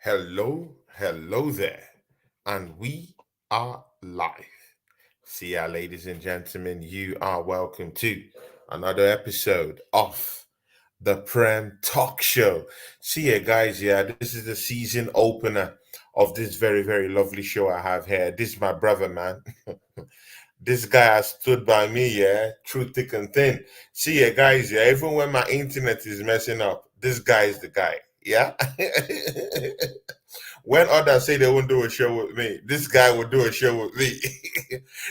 Hello there, and we are live. See ya, ladies and gentlemen. You are welcome to another episode of the Prem Talk Show. See ya, guys. Yeah, this is the season opener of this very lovely show I have here. This is my brother, man. This guy has stood by me, yeah, through thick and thin. See ya, guys. Yeah, even when my internet is messing up, this guy is the guy. Yeah. When others say they won't do a show with me, this guy will do a show with me.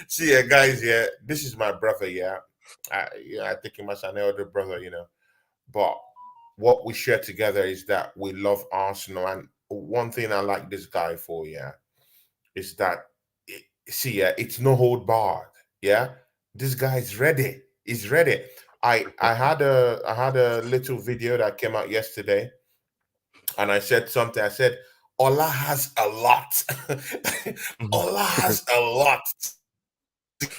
See, guys, yeah, this is my brother, yeah. I think he must an elder brother, But what we share together is that we love Arsenal. And one thing I like this guy for, yeah, is that, see, yeah, it's no hold barred, yeah. This guy's ready. He's ready. I had a little video that came out yesterday, and I said something. I said, Ola has a lot. Ola has a lot to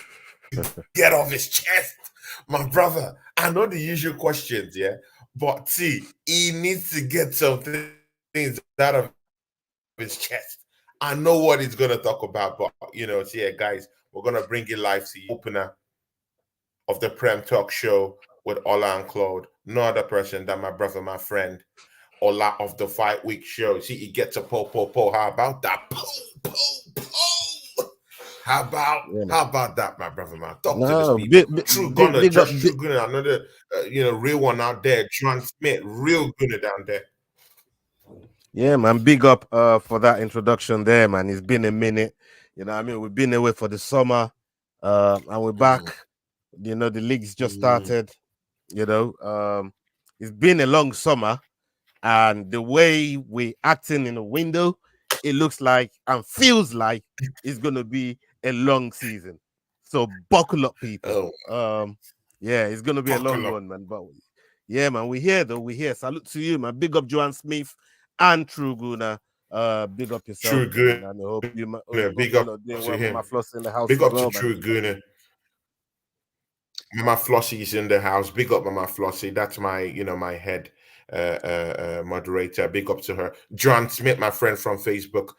get off his chest. My brother, I know the usual questions, yeah, but see, he needs to get some things out of his chest. I know what he's going to talk about, but, see, guys, we're going to bring it live to you. Opener of the Prem Talk Show with Ola and Claude. No other person than my brother, my friend, Ola of the 5 week show. See, he gets a po. How about that? Po. Yeah. How about that, my brother, man? Talk to these No, people. big, big, True big, Gunner, big up. just True Gunner, another real one out there. John Smith, real Gunner down there. Yeah, man. Big up for that introduction there, man. It's been a minute. We've been away for the summer, and we're back. Mm, The league's just mm. started. You know, um, it's been a long summer, and the way we acting in the window, it looks like and feels like it's gonna be a long season. So buckle up, people. Oh, Yeah, it's gonna be a long buckle up. one, man. But yeah, man, we're here though. We're here. Salute to you, man. Big up Joanne Smith and True Guna. Big up yourself, True man. Gunner. And I hope Big hope up you're to not doing him. well. Mama Floss in the Big house up as to well, True man. Gunner. Mama Flossie is in the house. Big up, Mama Flossie. That's my head moderator. Big up to her. John Smith, my friend from Facebook.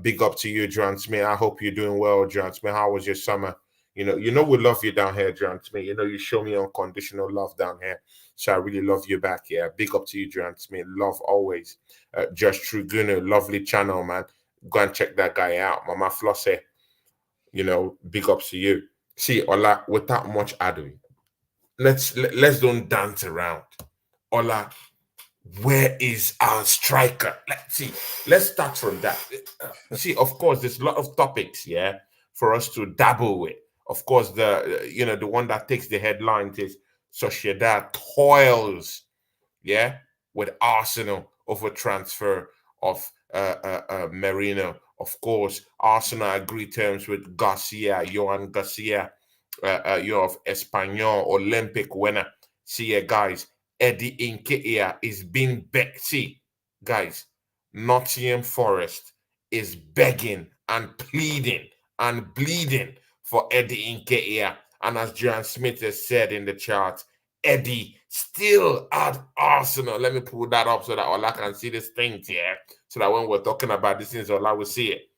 Big up to you, John Smith. I hope you're doing well, John Smith. How was your summer? We love you down here, John Smith. You show me unconditional love down here. So I really love you back. Yeah. Big up to you, John Smith. Love always. Just True Gunner, lovely channel, man. Go and check that guy out. Mama Flossie, big ups to you. See, Ola, without much ado, let's don't dance around. Ola, where is our striker? Let's see. Let's start from that. See, of course, there's a lot of topics, yeah, for us to dabble with. Of course, the one that takes the headlines is Sociedad toils, yeah, with Arsenal over transfer of Merino. Of course, Arsenal agreed terms with Johan Garcia, of Espanyol Olympic winner. See, guys, Eddie Nketiah is being begged. See, guys, Nottingham Forest is begging and pleading and bleeding for Eddie Nketiah. And as John Smith has said in the chart, Eddie still at Arsenal. Let me pull that up so that Ola can see these things here. So that when we're talking about these things, Ola will see it.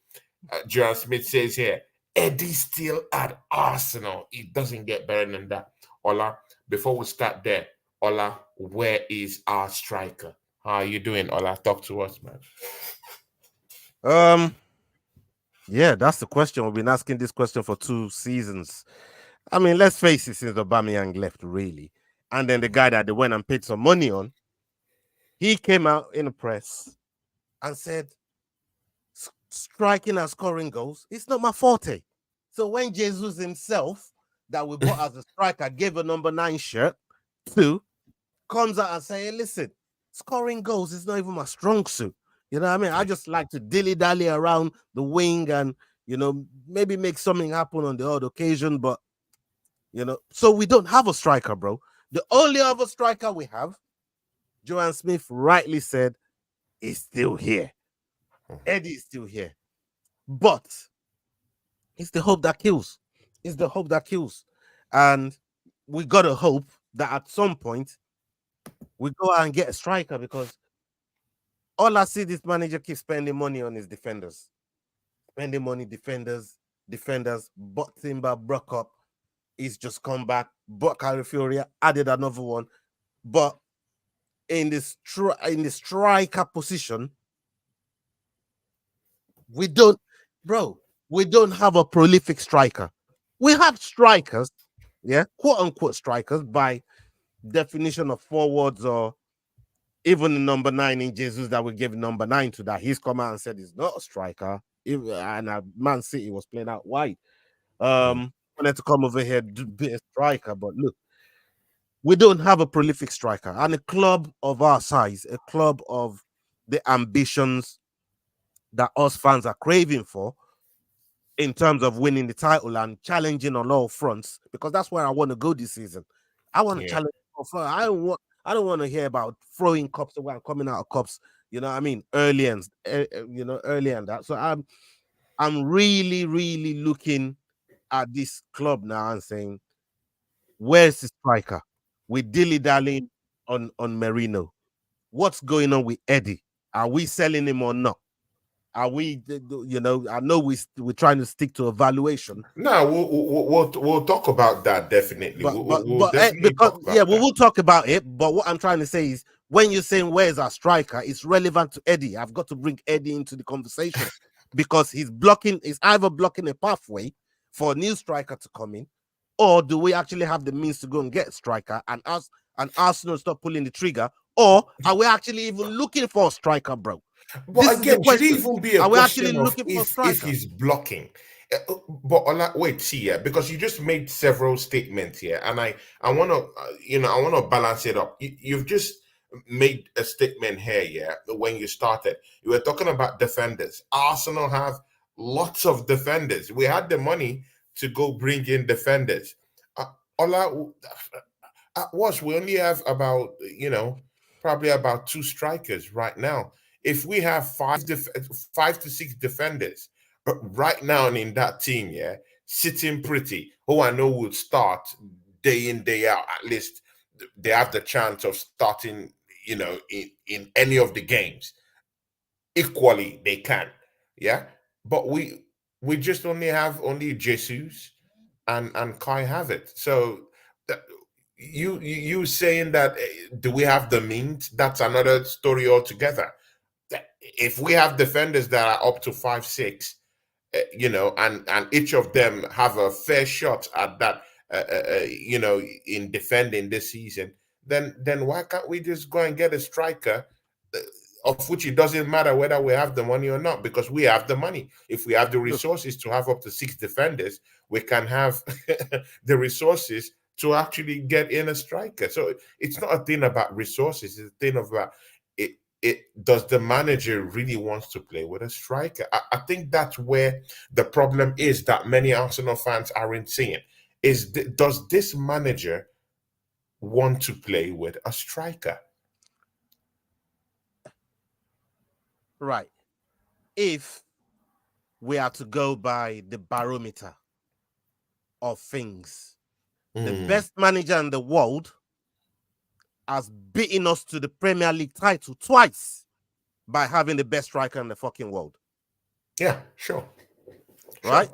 John Smith says here, Eddie still at Arsenal. It doesn't get better than that. Ola, before we start there, Ola, where is our striker? How are you doing, Ola? Talk to us, man. Um, yeah, that's the question. We've been asking this question for 2 seasons. I mean, let's face it, since Aubameyang left, really. And then the guy that they went and paid some money on, he came out in the press and said, striking and scoring goals, it's not my forte. So when Jesus himself, that we bought as a striker, gave a number 9 shirt to, comes out and say, hey, listen, scoring goals is not even my strong suit. You know what I mean? I just like to dilly-dally around the wing and, maybe make something happen on the odd occasion, but, so we don't have a striker, bro. The only other striker we have, Joanne Smith rightly said, is still here. Eddie is still here. But it's the hope that kills. It's the hope that kills. And we got to hope that at some point we go out and get a striker, because All I see, this manager keeps spending money on his defenders. Spending money, defenders. Bought Timber, broke up. He's just come back. Bought Calafiori, added another one. But in the striker position, we don't have a prolific striker. We have strikers, yeah, quote unquote strikers by definition of forwards, or even the number 9 in Jesus that we gave number 9 to, that he's come out and said he's not a striker. And Man City was playing out wide. Wanted to come over here to be a striker, but look, we don't have a prolific striker. And a club of our size, a club of the ambitions that us fans are craving for, in terms of winning the title and challenging on all fronts, because that's where I want to go this season. I want to challenge. I don't want to hear about throwing cups away and coming out of cups. You know what I mean? Early and that. So I'm really, really looking at this club now and saying, where's the striker? We dilly-dallying on Merino. What's going on with Eddie? Are we selling him or not? Are we, I know we're trying to stick to evaluation. No, we'll talk about that definitely. We'll definitely talk about we will talk about it. But what I'm trying to say is, when you're saying where's our striker, it's relevant to Eddie. I've got to bring Eddie into the conversation because he's either blocking a pathway for a new striker to come in, or do we actually have the means to go and get a striker and Arsenal stop pulling the trigger, or are we actually even looking for a striker, bro? But again, should it even be a question of if he's blocking? But wait, see, yeah, because you just made several statements here, and I want to, I want to balance it up. You've just made a statement here, yeah. When you started, you were talking about defenders. Arsenal have lots of defenders. We had the money to go bring in defenders. At worst, we only have about, probably about 2 strikers right now. If we have 5 to 6 defenders right now in that team, yeah, sitting pretty, who I know will start day in, day out, at least they have the chance of starting, in any of the games. Equally, they can, yeah. But we just have Jesus and Kai Havertz. So you saying that, do we have the means? That's another story altogether. If we have defenders that are up to 5, 6, and each of them have a fair shot at that, in defending this season, then why can't we just go and get a striker, of which it doesn't matter whether we have the money or not, because we have the money. If we have the resources to have up to 6 defenders, we can have the resources to actually get in a striker. So it's not a thing about resources, it's a thing about does the manager really wants to play with a striker? I think that's where the problem is that many Arsenal fans aren't seeing. Does this manager want to play with a striker? Right. If we are to go by the barometer of things, the best manager in the world has beaten us to the Premier League title twice by having the best striker in the fucking world. Yeah, sure. Right?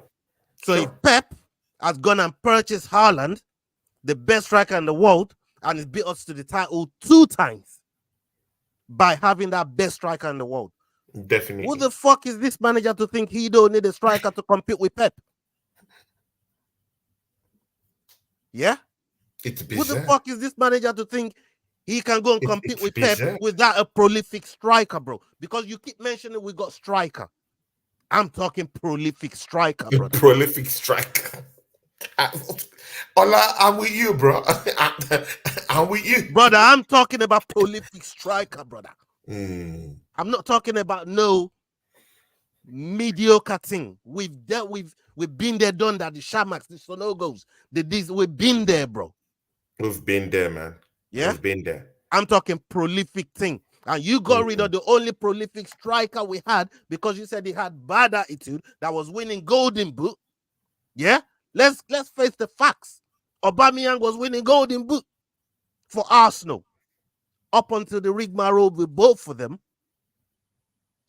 So if Pep has gone and purchased Haaland, the best striker in the world, and he's beat us to the title 2 times by having that best striker in the world. Definitely. Who the fuck is this manager to think he don't need a striker to compete with Pep? Yeah? It's bizarre. Who the fuck is this manager to think he can go and compete with Pep without a prolific striker, bro? Because you keep mentioning we got striker. I'm talking prolific striker, bro. Prolific striker. Ola, I'm with you, bro. I'm with you, brother. I'm talking about prolific striker, brother. I'm not talking about no mediocre thing. We've been there, done that. The Shamaks, the Sonogos, we've been there, bro. We've been there, man. Yeah, we've been there. I'm talking prolific thing. And you got rid of the only prolific striker we had because you said he had bad attitude, that was winning Golden Boot. Yeah? Let's face the facts. Aubameyang was winning Golden Boot for Arsenal up until the rigmarole with both of them.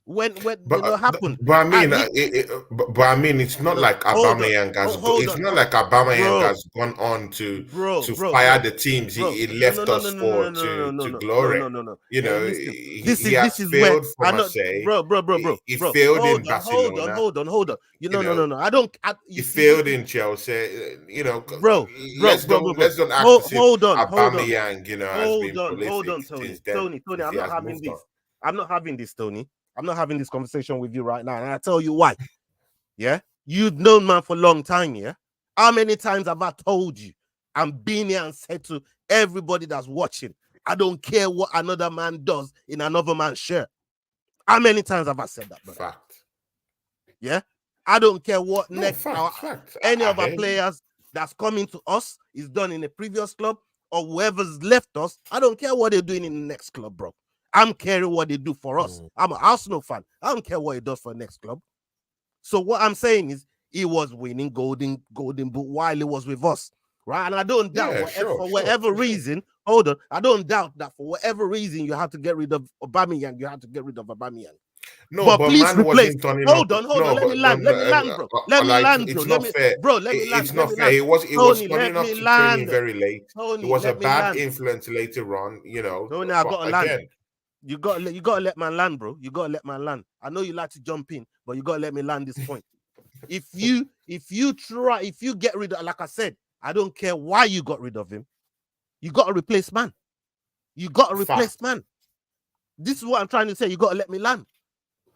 when But happened. but I mean, And he, but I mean, it's not no, like hold on, Aubameyang has hold it's on, not like Aubameyang bro, has gone on bro, to bro, fire bro, the teams bro. he No, no, left no, us no, no, for no, no, no, no, to no, no, glory. no, no, no. You know, Listen, he this has is where failed for I know, Marseille. bro, He bro. failed in Hold on, hold on, Barcelona. hold on, hold on. You No, know, no. I don't. he You see, failed in Chelsea. You know, bro. let's don't act as if Hold on, Aubameyang, has been hold prolific on, Tony, since then. Tony. If I'm he not has having moved on. this. I'm not having this, Tony. I'm not having this conversation with you right now, and I tell you why. Yeah, you've known man for a long time. Yeah, how many times have I told you? I'm being here and said to everybody that's watching, I don't care what another man does in another man's shirt. How many times have I said that, brother? Fact. Yeah, I don't care what No, next fact. any I of our hear you. players that's coming to us is done in a previous club or whoever's left us. I don't care what they're doing in the next club, bro. I'm caring what they do for us. I'm an Arsenal fan. I don't care what he does for the next club. So what I'm saying is he was winning golden boot while he was with us, right? And I don't doubt for whatever reason. Hold on, I don't doubt that for whatever reason you have to get rid of Aubameyang. You have to get rid of Aubameyang. No, But but please man replace. wasn't turning up. Hold on. No, Let me but land, bro. Let me like land, bro. it's not fair. Let me land. It's Let not me fair. land. He was Tony, turning let up me to training land. very late. It Tony, was a let me bad land. influence later on, Tony, I But gotta land. again, You gotta let man land, bro. You gotta let man land. I know you like to jump in, but you gotta let me land this point. If you get rid of, like I said, I don't care why you got rid of him. You got to replace man. You got to replace man. This is what I'm trying to say. You got to let me land.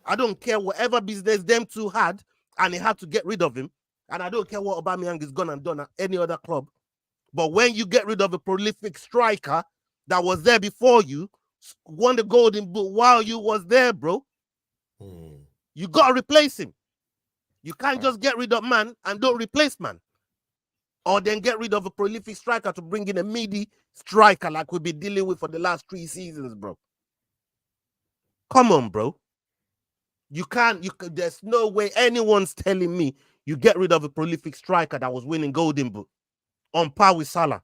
I don't care whatever business them two had, and they had to get rid of him. And I don't care what Aubameyang is gone and done at any other club. But when you get rid of a prolific striker that was there before you, won the golden boot while you was there, bro, you got to replace him. You can't just get rid of man and don't replace man. Or then get rid of a prolific striker to bring in a midi striker like we've been dealing with for the last 3 seasons, bro. Come on, bro. There's no way anyone's telling me you get rid of a prolific striker that was winning golden boot on par with Salah.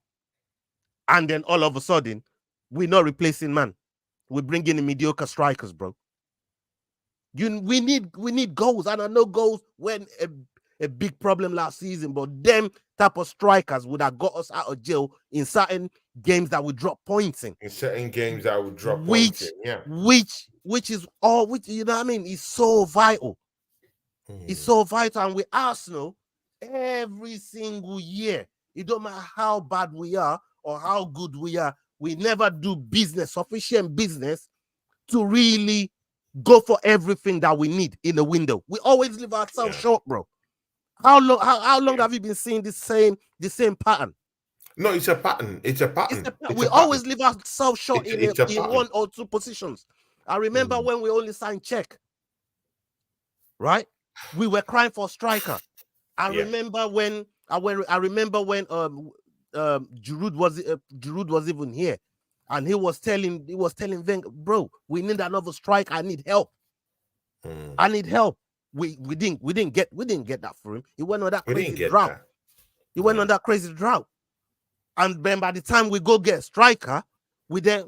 And then all of a sudden, we're not replacing man. We're bringing in mediocre strikers, bro. We need goals. And I know goals when a big problem last season, but them type of strikers would have got us out of jail in certain games that we drop points in. In certain games that would drop points in, yeah. Which is all, which, you know what I mean? It's so vital. It's so vital. And with Arsenal, every single year, it don't matter how bad we are or how good we are, we never do sufficient business to really go for everything that we need in the window. We always leave ourselves short, bro. How long have you been seeing the same pattern? No, it's a pattern. We always leave ourselves short in pattern. one or two positions. I remember when we only signed Czech, right? We were crying for a striker. I remember when Giroud was even here, and he was telling Wenger, bro, we need another striker. I need help. I need help. We didn't get that for him. He went on that crazy drought. He went on that crazy drought. And then by the time we go get a striker, we're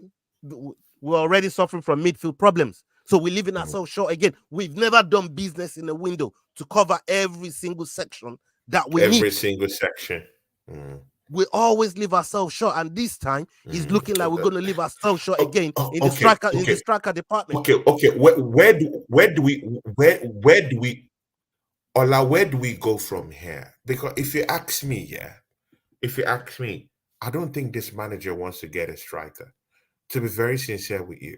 already suffering from midfield problems. So we're leaving ourselves short again. We've never done business in the window to cover every single section that we need. Every single section. We always leave ourselves short, and this time it's looking like we're going to leave ourselves short again in the striker department. Okay. Where do we Ola, where do we go from here? Because if you ask me, I don't think this manager wants to get a striker. To be very sincere with you,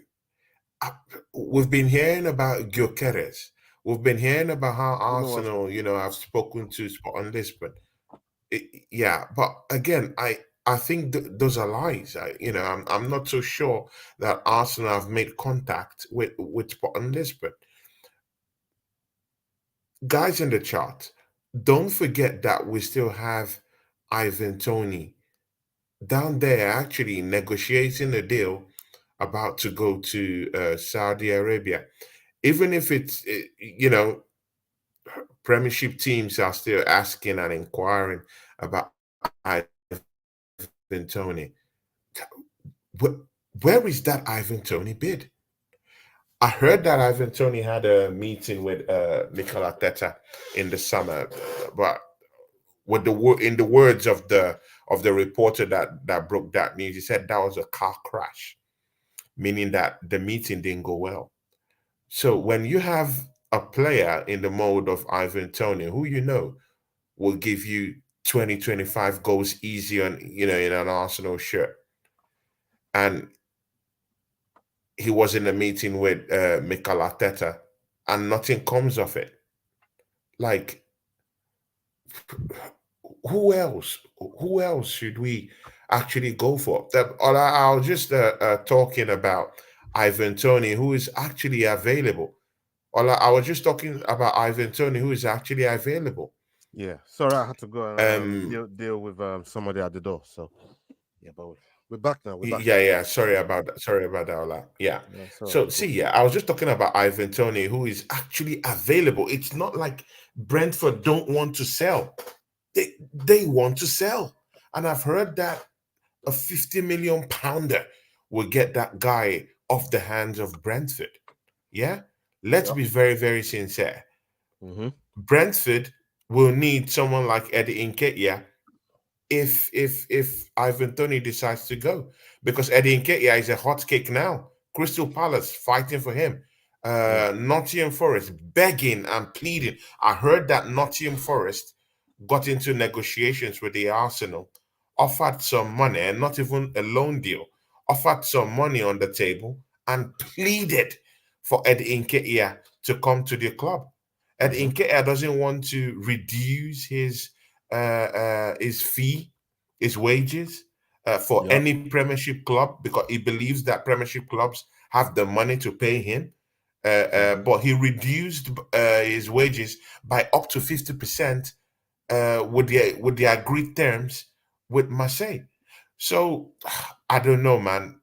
we've been hearing about Gyökeres. We've been hearing about how Arsenal, have spoken to Spot on Lisbon. But again, I think those are lies. I'm not so sure that Arsenal have made contact with Spot on Lisbon. Guys in the chat, don't forget that we still have Ivan Toney down there actually negotiating a deal about to go to Saudi Arabia. Even if it's, Premiership teams are still asking and inquiring about Ivan Toney. Where is that Ivan Toney bid? I heard that Ivan Tony had a meeting with Mikel Arteta in the summer, but with in the words of the reporter that broke that news, he said that was a car crash, meaning that the meeting didn't go well. So when you have a player in the mode of Ivan Tony, who will give you 20-25 goals easy on in an Arsenal shirt, and he was in a meeting with Mikel Arteta, and nothing comes of it. Like, who else? Who else should we actually go for? I was just talking about Ivan Tony, who is actually available. I was just talking about Ivan Tony, who is actually available. Yeah, sorry, I had to go and Um, deal with somebody at the door. So yeah, but we're back now. We're back yeah, now. yeah. Sorry about that. Sorry about that, Ola. Yeah. Yeah, so So see, yeah, I was just talking about Ivan Tony, who is actually available. It's not like Brentford don't want to sell. They want to sell. And I've heard that a 50 million pounder will get that guy off the hands of Brentford. Yeah? Let's yeah. be very, very sincere. Mm-hmm. Brentford will need someone like Eddie Nketiah if Ivan Tony decides to go, because Eddie Nketiah is a hot cake now. Crystal Palace fighting for him. Yeah. Nottingham Forest begging and pleading. I heard that Nottingham Forest got into negotiations with the Arsenal, offered some money, and not even a loan deal, offered some money on the table and pleaded for Eddie Nketiah to come to the club. Eddie Mm-hmm. Nketiah doesn't want to reduce his fee, his wages for Yeah. any Premiership club, because he believes that Premiership clubs have the money to pay him. Mm-hmm. But he reduced his wages by up to 50% with the agreed terms with Marseille. So I don't know, man.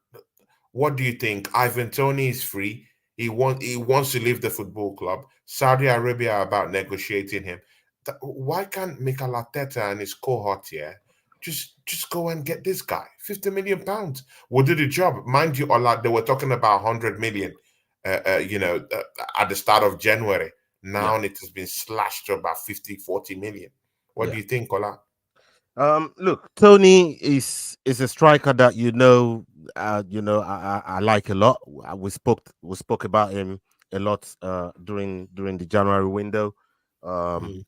What do you think? Ivan Tony is free. He wants to leave the football club. Saudi Arabia are about negotiating him. Why can't Mikel Arteta and his cohort here just go and get this guy? 50 million pounds will do the job. Mind you, Ola, they were talking about 100 million. At the start of January. Yeah. Now it has been slashed to about 50, 40 million. What do Yeah. you think, Ola? Look, Tony is a striker that I like a lot. We spoke about him a lot during the January window. Um, Mm,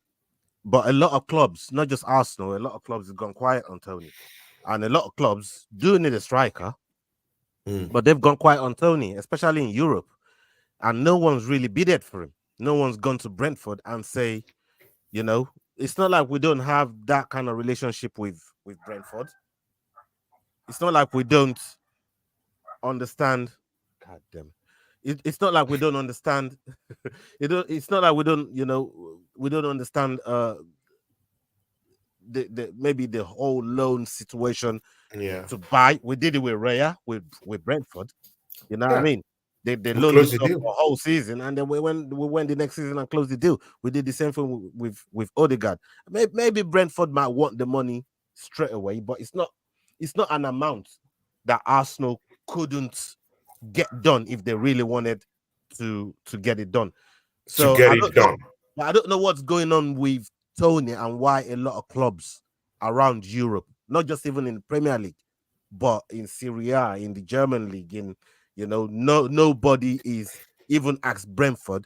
but a lot of clubs, not just Arsenal, a lot of clubs have gone quiet on Tony, and a lot of clubs do need a striker, mm. but they've gone quiet on Tony, especially in Europe, and no one's really bidded for him. No one's gone to Brentford and say, it's not like we don't have that kind of relationship with Brentford. It's not like we don't understand. God damn. It's not like we don't understand. It's not like we don't understand the maybe the whole loan situation Yeah. to buy. We did it with Raya with Brentford. You know what I Yeah. mean? They We loaned close us the up deal. for a whole season, and then we went the next season and closed the deal. We did the same thing with Odegaard. Maybe Brentford might want the money straight away, but it's not an amount that Arsenal couldn't get done if they really wanted to get it done. To So get I it don't know. done. I don't know what's going on with Tony and why a lot of clubs around Europe, not just even in the Premier League, but in Serie A, in the German league, nobody is even asked Brentford,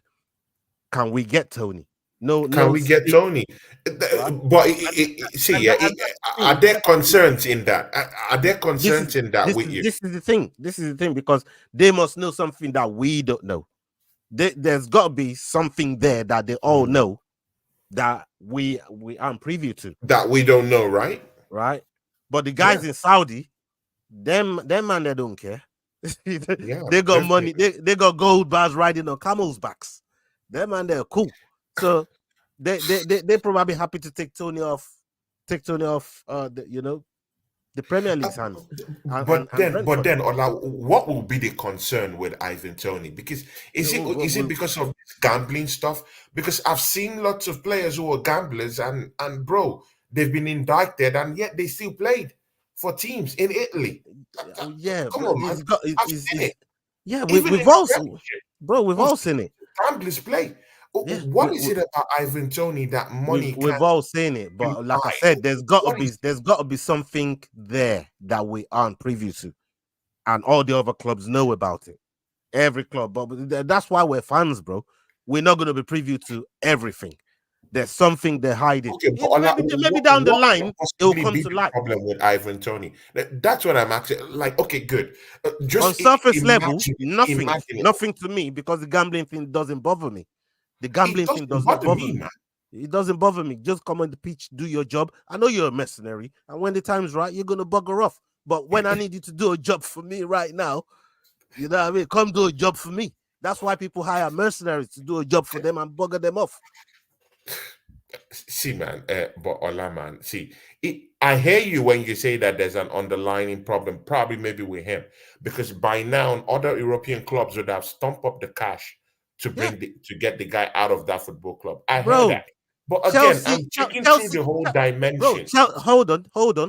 can we get Tony? No, Can no, we get Tony? right? But And, see, and, yeah, that, and that's the thing. are there concerns in that? Are there This is concerns in that this with is you? this is the thing. This is the thing because they must know something that we don't know. There's got to be something there that they all Mm. know that we aren't privy to, That we don't know, right? right? But the Yeah, guys in Saudi, them man, they don't care. yeah, They got definitely. money. They got gold bars riding on camels' backs. Them man, they're cool. So they probably happy to take Tony off. The Premier Uh, League's hands, and and, but and then, but Brentford. then, Ola, what will be the concern with Ivan Tony? Because is it because of this gambling stuff? Because I've seen lots of players who are gamblers, and bro, they've been indicted, and yet they still played for teams in Italy. Yeah, Come but on, man, it's got I've is seen it. yeah. Even We've in the also Premiership. bro. We've Who's all seen it. gamblers play? Yeah, What is it about Ivan Toney that money we've can't all seen it. But like I buy? said, What is there's got to be something there that we aren't privy to, and all the other clubs know about it. Every club, but that's why we're fans, bro. We're not going to be privy to everything. There's something they're hiding. okay? But Maybe down the what can line it will possibly come be to the light. problem with Ivan Toney? That's what I'm asking. Like, okay, good. On Just surface level, imagine, nothing, imagine it. nothing to me because the gambling thing doesn't bother me. The It gambling thing doesn't does not bother bother me, me. man. It doesn't bother me. Just come on the pitch, do your job. I know you're a mercenary, and when the time's right, you're gonna bugger off. But when I need you to do a job for me right now, you know what I mean? Come do a job for me. That's why people hire mercenaries to do a job for them and bugger them off. See, man, but Ola, man, see, I hear you when you say that there's an underlying problem, probably maybe with him, because by now other European clubs would have stumped up the cash to Yeah, to get the guy out of that football club. I hear bro. that, but again, I'm Chelsea, checking through Chelsea, the whole bro. dimension.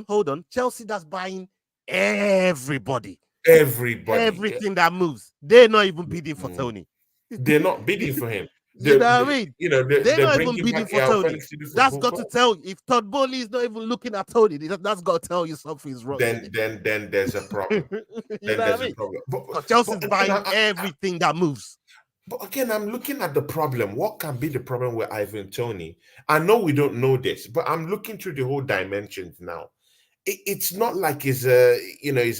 Hold on. Chelsea that's buying everybody, Everybody, everything that moves. They're not even bidding for mm, Tony. they're not bidding for him. You know what I mean? They're They're not even bringing bidding back for Yao Tony. Felix to the That's football got to club. tell you if Todd Bowley is not even looking at Tony, that's got to tell you something's wrong in Then there's a problem. it. You Then know what there's I a mean? problem. Because But Chelsea's again, buying everything that moves. But again, I'm looking at the problem. What can be the problem with Ivan Tony? I know we don't know this, but I'm looking through the whole dimensions now. It's not like he's an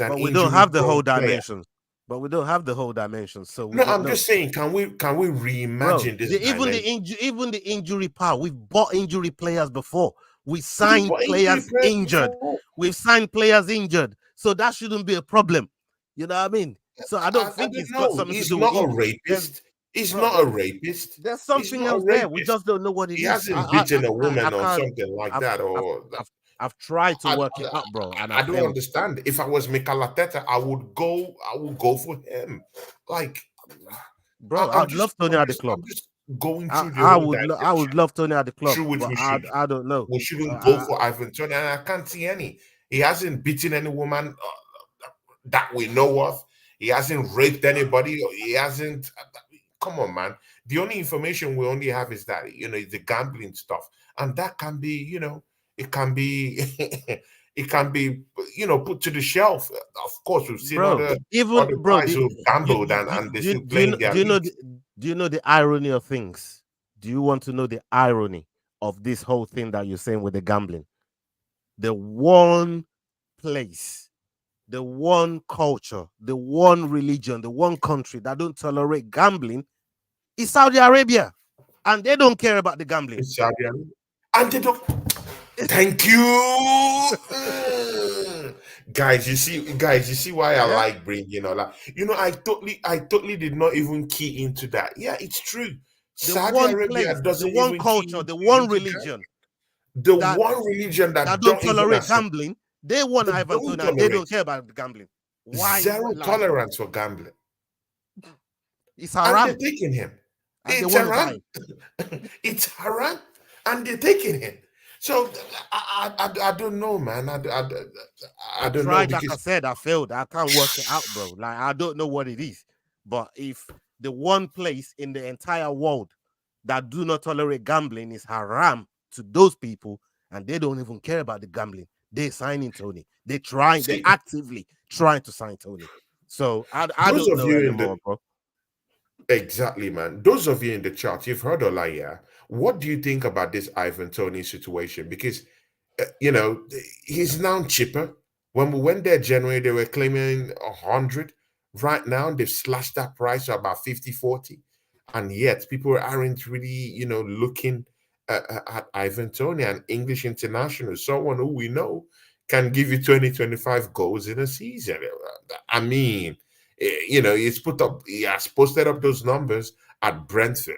But we don't injury have the prone whole player. dimensions. But we don't have the whole dimensions, so we No, don't I'm know. just saying, can we Bro, reimagine this dimension? even the injury part, we've bought injury players before. We We've signed got injury players players injured. before. We've signed players injured. So that shouldn't be a problem. You know what I mean? So I don't I think don't it's got know. something to He's do with not a injury. rapist. He's Bro, not a rapist. there's He's something not a else there. We rapist. just don't know what it He is. hasn't beaten a I woman or can't. something like I've that, I've or I've tried to I, work it out, bro, and I I don't failed. understand. If I was Mikel Arteta, I would go for him. Like Bro, I'd love Tony at the club. I'm just going through the whole I would dimension love Tony at the club, through which but I don't know. we shouldn't go I, for Ivan Toney, and I can't see any. He hasn't beaten any woman that we know of. He hasn't raped anybody. He hasn't. Come on, man. The only information we only have is that it's the gambling stuff, and that can be it can be it can be put to the shelf. Of course, we've seen bro, other even bro, guys who gambled and they still playing their leagues. do you know the irony of things? Do you want to know the irony of this whole thing that you're saying with the gambling? The one place, the one culture, the one religion, the one country that don't tolerate gambling is Saudi Arabia, and they don't care about the gambling. It's Saudi Arabia. And they don't. Thank you. Guys, you see why I like bringing all that. I totally did not even key into that. Yeah, it's true. The Saudi one Arabia place, the doesn't one even culture, key the one into that. religion The that one religion that don't don't even tolerate accept, gambling, they want they Ivan don't Tony and they tolerate don't care about gambling. Why? zero Like tolerance for gambling. it's And they're haram, taking him. and they It's want to buy haram. it. It's haram. And they're taking him. So I don't know, man. I I don't know tried, like I because said, I failed. I can't work it out, bro. Like I don't know what it is. But if the one place in the entire world that do not tolerate gambling is haram to those people, and they don't even care about the gambling, they signing Tony. They see actively trying to sign Tony. So I those don't of know you in the anymore, bro. exactly, man. Those of you in the chat, you've heard Olaya. What do you think about this Ivan Tony situation? Because he's now cheaper. When we went there January, they were claiming 100. Right now, they've slashed that price to about 50, 40. And yet people aren't really, looking at Ivan Tony, an English international, someone who we know can give you 20, 25 goals in a season. I mean, he has posted up those numbers at Brentford.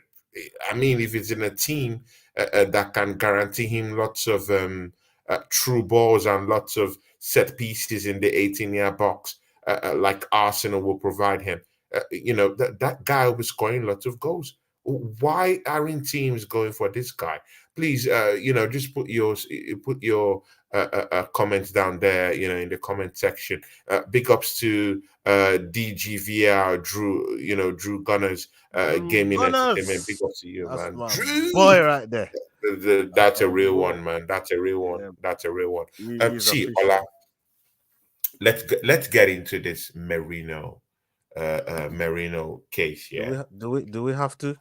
I mean, if it's in a team that can guarantee him lots of true balls and lots of set pieces in the 18-yard box, like Arsenal will provide him, that guy will be scoring lots of goals. Why aren't teams going for this guy? Please, just put your comments down there, in the comment section. Big ups to DGVR, Drew Gunners, Drew Gaming Entertainment. Big Gunners. ups to you, That's man. my Drew, boy right there. That's that's my a real boy. one, man. That's a real one. Yeah, That's a real one. he's See, Ola, official. let's get into this Merino case, Do yeah. we have to?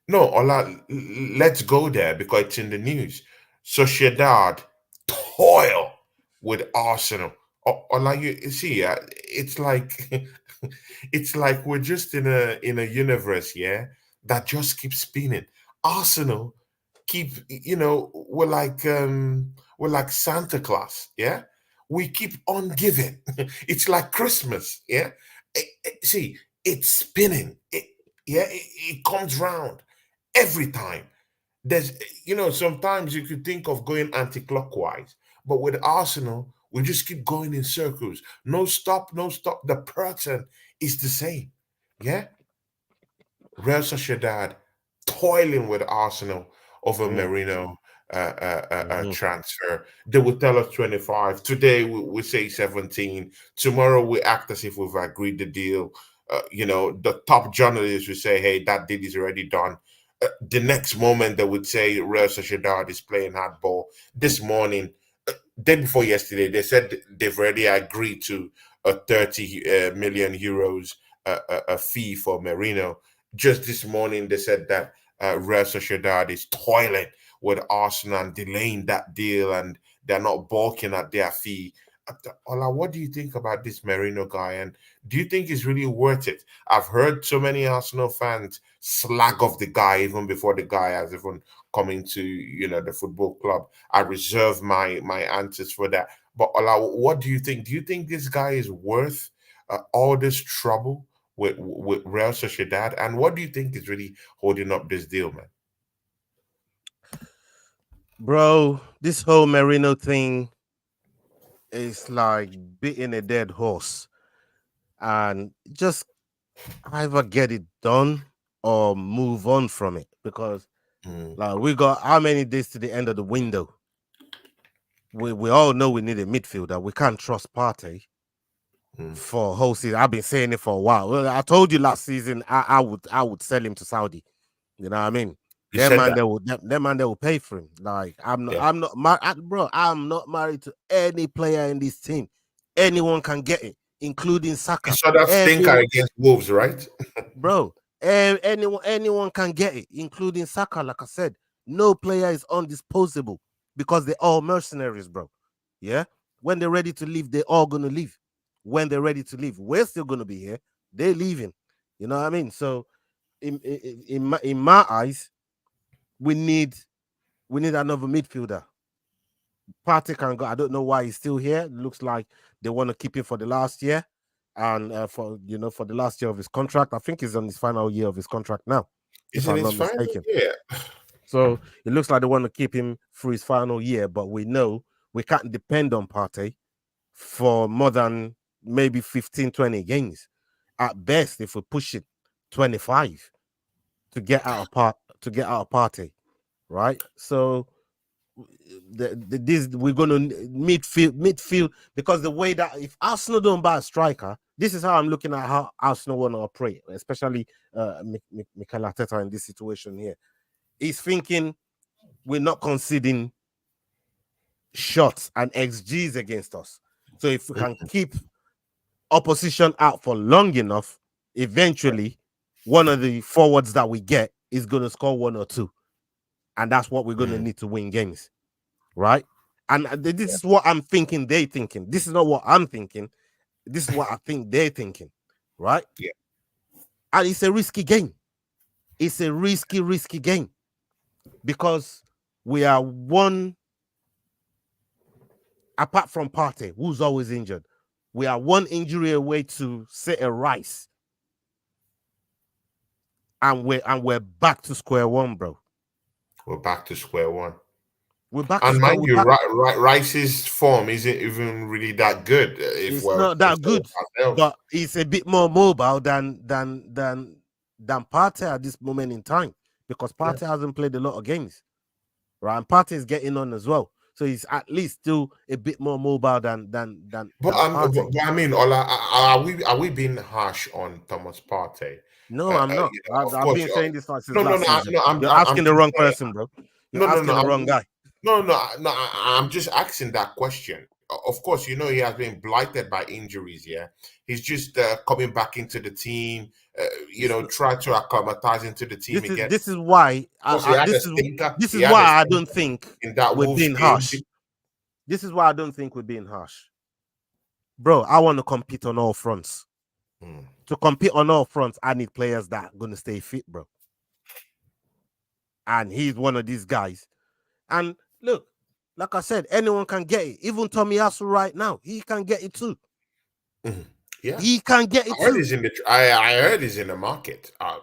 No, Ola, let's go there because it's in the news. Sociedad toil with Arsenal. Ola, you see, it's like it's like we're just in a universe, yeah, that just keeps spinning. Arsenal keep, we're like Santa Claus, yeah. We keep on giving. It's like Christmas, yeah. See, it's spinning. It comes round every time. There's, sometimes you could think of going anti-clockwise, but with Arsenal, we just keep going in circles. No stop, no stop. The pattern is the same. Yeah. Real Sociedad toiling with Arsenal over Mm, Merino mhm. transfer. They will tell us 25. Today we say 17. Tomorrow we act as if we've agreed the deal. The top journalists will say, hey, that deal is already done. The next moment they would say Real Sociedad is playing hardball. This morning, day before yesterday, they said they've already agreed to a 30 million euros a fee for Merino. Just this morning, they said that Real Sociedad is toiling with Arsenal and delaying that deal, and they're not balking at their fee. Ola, what do you think about this Merino guy, and do you think it's really worth it? I've heard so many Arsenal fans slag off the guy even before the guy has even come into the football club. I reserve my answers for that. But Ola, what do you think? Do you think this guy is worth all this trouble with Real Sociedad? And what do you think is really holding up this deal, man? Bro, this whole Merino thing is like beating a dead horse, and just either get it done or move on from it, because Mm, like we got how many days to the end of the window? We all know we need a midfielder. We can't trust Partey mm. for whole season. I've been saying it for a while. Well, I told you last season I would sell him to Saudi. You know what I mean? You said that, That man they will pay for him. Like yeah. bro. I'm not married to any player in this team. Anyone can get it, including You Saka. saw that stinker Everyone, against Wolves, right? bro. Anyone can get it, including Saka. Like I said, no player is undisposable because they're all mercenaries, bro. Yeah. When they're ready to leave, they're all gonna leave. When they're ready to leave, we're still gonna be here. They're leaving. You know what I mean? So in my eyes, we need another midfielder. Partey can go. I don't know why he's still here. It looks like they want to keep him for the last year, and for the last year of his contract. I think he's on his final year of his contract now, if Is it I'm his not final? mistaken. Yeah. So it looks like they want to keep him through his final year, but we know we can't depend on Partey for more than maybe 15, 20 games. At best, if we push it 25 to get out of Partey, right? So this we're gonna midfield because the way that if Arsenal don't buy a striker, this is how I'm looking at how Arsenal want to operate, especially Mikel Arteta in this situation here. He's thinking we're not conceding shots and XGs against us. So if we can keep opposition out for long enough, eventually one of the forwards that we get is going to score one or two. And that's what we're going to Mm, need to win games. Right. And this is what I'm thinking they're thinking. This is not what I'm thinking. This is what I think they're thinking. Right. yeah. And it's a risky game. It's a risky game because we are one, apart from Partey, who's always injured, we are one injury away to set a Rice, and we're back to square one, bro. We're back to square one. We're back to And square. mind We're you, back. Rice's form isn't even really that good, if It's we're not to that say good, ourselves. but it's a bit more mobile than Partey at this moment in time because Yeah. Partey hasn't played a lot of games, right? And Partey is getting on as well. So he's at least still a bit more mobile But than Partey. I mean, Ola, are we being harsh on Thomas Partey? No, I'm not. Of I've course. been saying this since No, no, last no, season. no. You're I'm asking the just wrong saying. person, bro. You're No, no, asking no. the wrong guy. No, no, no. I'm just asking that question. Of course, he has been blighted by injuries. Yeah, he's just coming back into the team. It's Try to acclimatize into the team again. this is why Of course, he had a stinker. this He is had why a I don't stinker think in that we're Wolves being game. harsh. This is why I don't think we're being harsh, bro. I want to compete on all fronts. Hmm. To compete on all fronts, I need players that are gonna stay fit, bro. And he's one of these guys. And look, like I said, anyone can get it. Even Tomiyasu right now, he can get it too. Mhm. Yeah, He can get it I heard too, he's in the. I heard he's in the market. I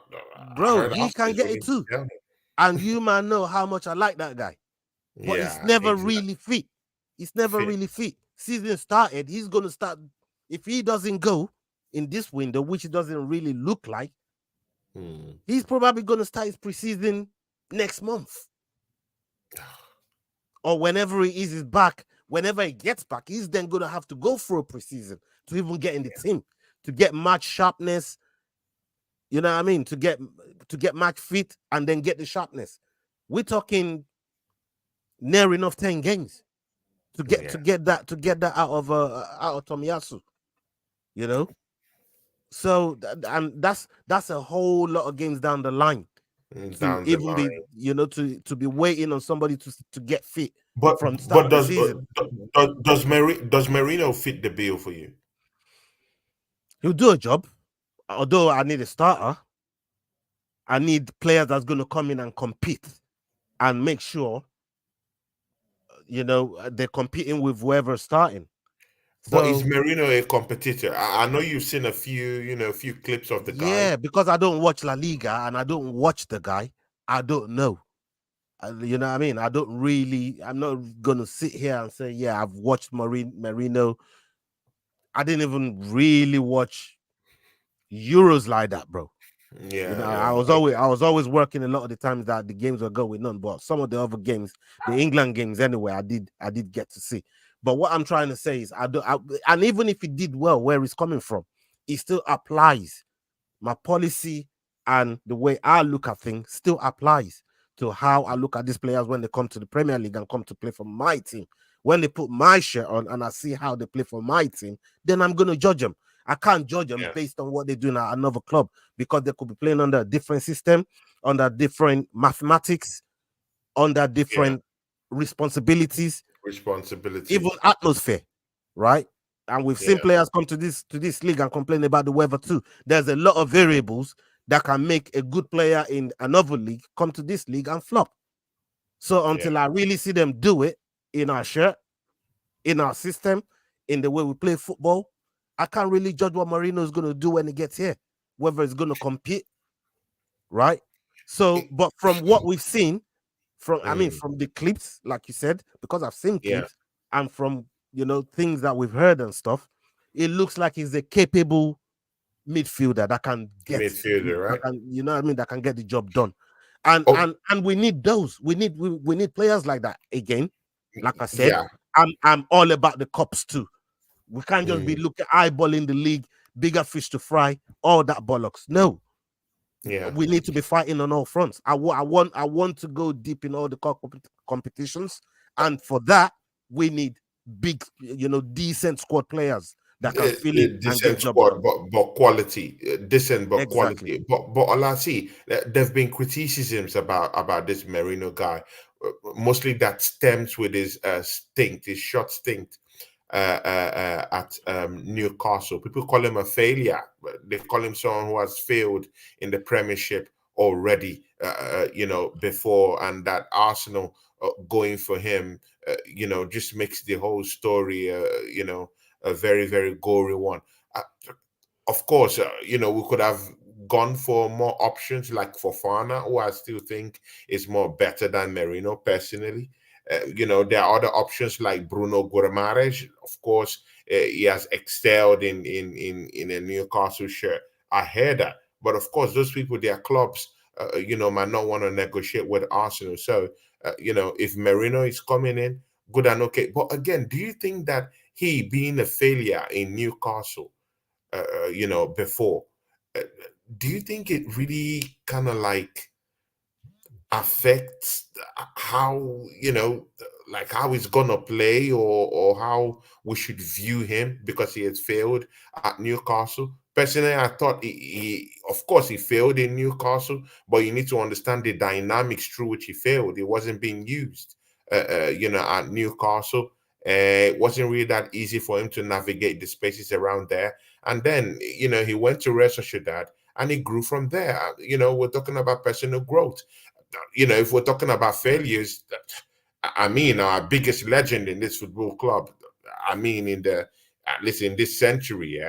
bro. heard He Arsenal can is get it willing to too. sell him. And you man know how much I like that guy. But it's Yeah, never exactly. really fit. It's never Fit. really fit. Season started. He's gonna start. If he doesn't go in this window, which it doesn't really look like, Hmm. he's probably gonna start his preseason next month or whenever he is back. Whenever he gets back, he's then gonna have to go for a preseason to even get in the team, to get match sharpness. You know what I mean? To get match fit and then get the sharpness. We're talking near enough 10 games Yeah, to get that out of Tomiyasu, you know. So and that's a whole lot of games down the line to down the even be, line. to be waiting on somebody to get fit But from the start but of the season. does Merino fit the bill for you? He'll do a job. Although I need a starter, I need players that's going to come in and compete and make sure they're competing with whoever's starting. But is So Merino a competitor? I know you've seen a few clips of the guy. yeah, because I don't watch La Liga and I don't watch the guy, I don't know. You know what I mean? I don't really. I'm not gonna sit here and say, yeah, I've watched Merino. I didn't even really watch Euros like that, bro. You know, Yeah, I yeah, was always okay. I was always working a lot of the times that the games were going on, but some of the other games, the England games anyway, I did get to see. But what I'm trying to say is, and even if he did well, where he's coming from, it still applies. My policy and the way I look at things still applies to how I look at these players when they come to the Premier League and come to play for my team. When they put my shirt on and I see how they play for my team, then I'm going to judge them. I can't judge them Yeah, based on what they do in another club because they could be playing under a different system, under different mathematics, under yeah. different responsibilities, even Responsibilities. atmosphere, right? And we've seen Yeah, players come to this league and complain about the weather too. There's a lot of variables that can make a good player in another league come to this league and flop. So yeah, until I really see them do it in our shirt, in our system, in the way we play football, I can't really judge what Marino is going to do when he gets here, whether he's going to compete, right? So, but from what we've seen, mm, from the clips, like you said, because I've seen yeah. clips and from things that we've heard and stuff, it looks like he's a capable midfielder that can Midfielder, right? you know what I mean, that can get the job done. And Oh, and we need those. We need players like that again. Like I said, yeah. I'm all about the cops too. We can't just be Mm, looking eyeballing the league, bigger fish to fry, all that bollocks. No, yeah. we need to be fighting on all fronts. I want to go deep in all the competitions, and for that we need big, decent squad players that can fill in and get Decent job squad, done. but quality, decent but Exactly. quality. But Ola, see, there've been criticisms about this Merino guy, mostly that stems with his his short stint at Newcastle. People call him a failure. They call him someone who has failed in the Premiership already. Before, and that Arsenal going for him, just makes the whole story, a very very gory one. Uh, of course, we could have gone for more options like Fofana, who I still think is more better than Merino personally. There are other options like Bruno Guimaraes. Of course, he has excelled in a Newcastle shirt. I hear that, but of course, those people, their clubs, might not want to negotiate with Arsenal. So, if Merino is coming in, good and okay. But again, do you think that he being a failure in Newcastle, before, uh, do you think it really kind of like affects how, like how he's gonna play, or how we should view him because he has failed at Newcastle? Personally, I thought he of course he failed in Newcastle, but you need to understand the dynamics through which he failed. It wasn't being used at Newcastle. It wasn't really that easy for him to navigate the spaces around there. And then, he went to Real Sociedad and he grew from there. We're talking about personal growth. If we're talking about failures, I mean, our biggest legend in this football club, I mean, at least in this century,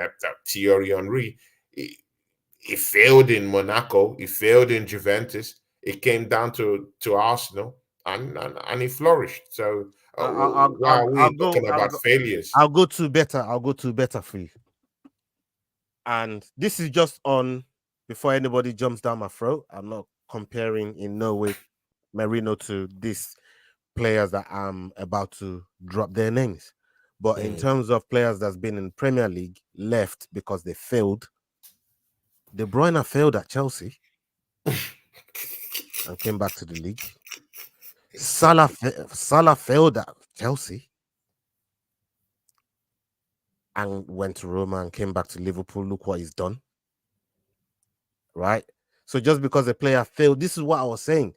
Thierry Henry, he failed in Monaco, he failed in Juventus, it came down to Arsenal, and he flourished. So why are we talking about failures? I'll go to better. I'll go to better for you. And this is just on before anybody jumps down my throat. I'm not comparing in no way Merino to these players that I'm about to drop their names. But in terms of players that's been in Premier League left because they failed, De Bruyne failed at Chelsea and came back to the league. Salah failed at Chelsea and went to Roma and came back to Liverpool. Look what he's done. Right? So just because a player failed, this is what I was saying.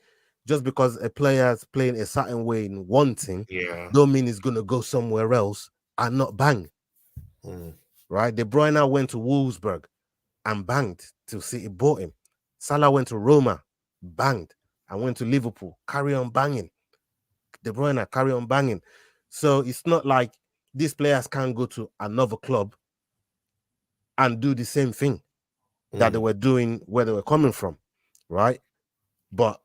Just because a player is playing a certain way in one thing, don't mean he's going to go somewhere else and not bang. Right? De Bruyne went to Wolfsburg and banged till City bought him. Salah went to Roma, banged, and went to Liverpool, carry on banging. De Bruyne, carry on banging. So it's not like these players can't go to another club and do the same thing that they were doing where they were coming from, right? But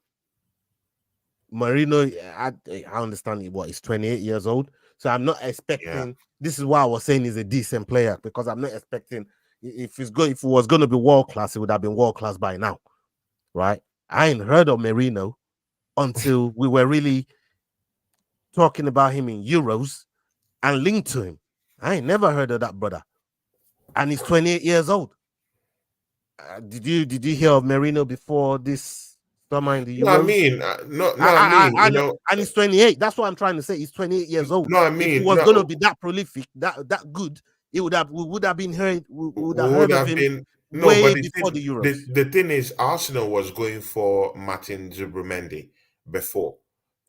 Merino, I understand he's 28 years old. So I'm not expecting, this is why I was saying he's a decent player, because I'm not expecting, if it was going to be world class, it would have been world class by now, right? I ain't heard of Merino until we were really talking about him in Euros and linked to him. I ain't never heard of that brother. And he's 28 years old. Did you hear of Merino before this summer in the Euros? And he's 28. That's what I'm trying to say. He's 28 years old. If he was going to be that prolific, that good, we would have been heard. We would have heard of him way before the Euros. The thing is, Arsenal was going for Martin Zubimendi before,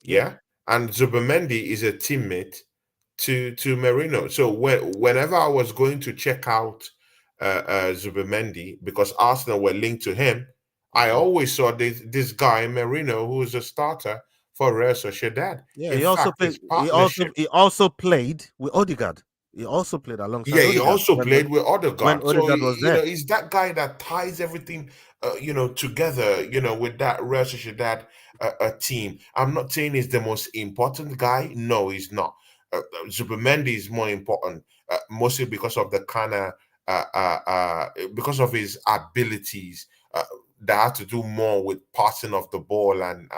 and Zubimendi is a teammate to Merino. So whenever I was going to check out Zubimendi, because Arsenal were linked to him, I always saw this guy Merino, who is a starter for Real Sociedad. Yeah, he also played with Odegaard. He also played alongside. Yeah, he also played with Odegaard. When Odegaard was there, he's that guy that ties everything, together. With that Real Sociedad team. I'm not saying he's the most important guy. No, he's not. Zubimendi is more important, mostly because of the kind of because of his abilities. That have to do more with passing of the ball and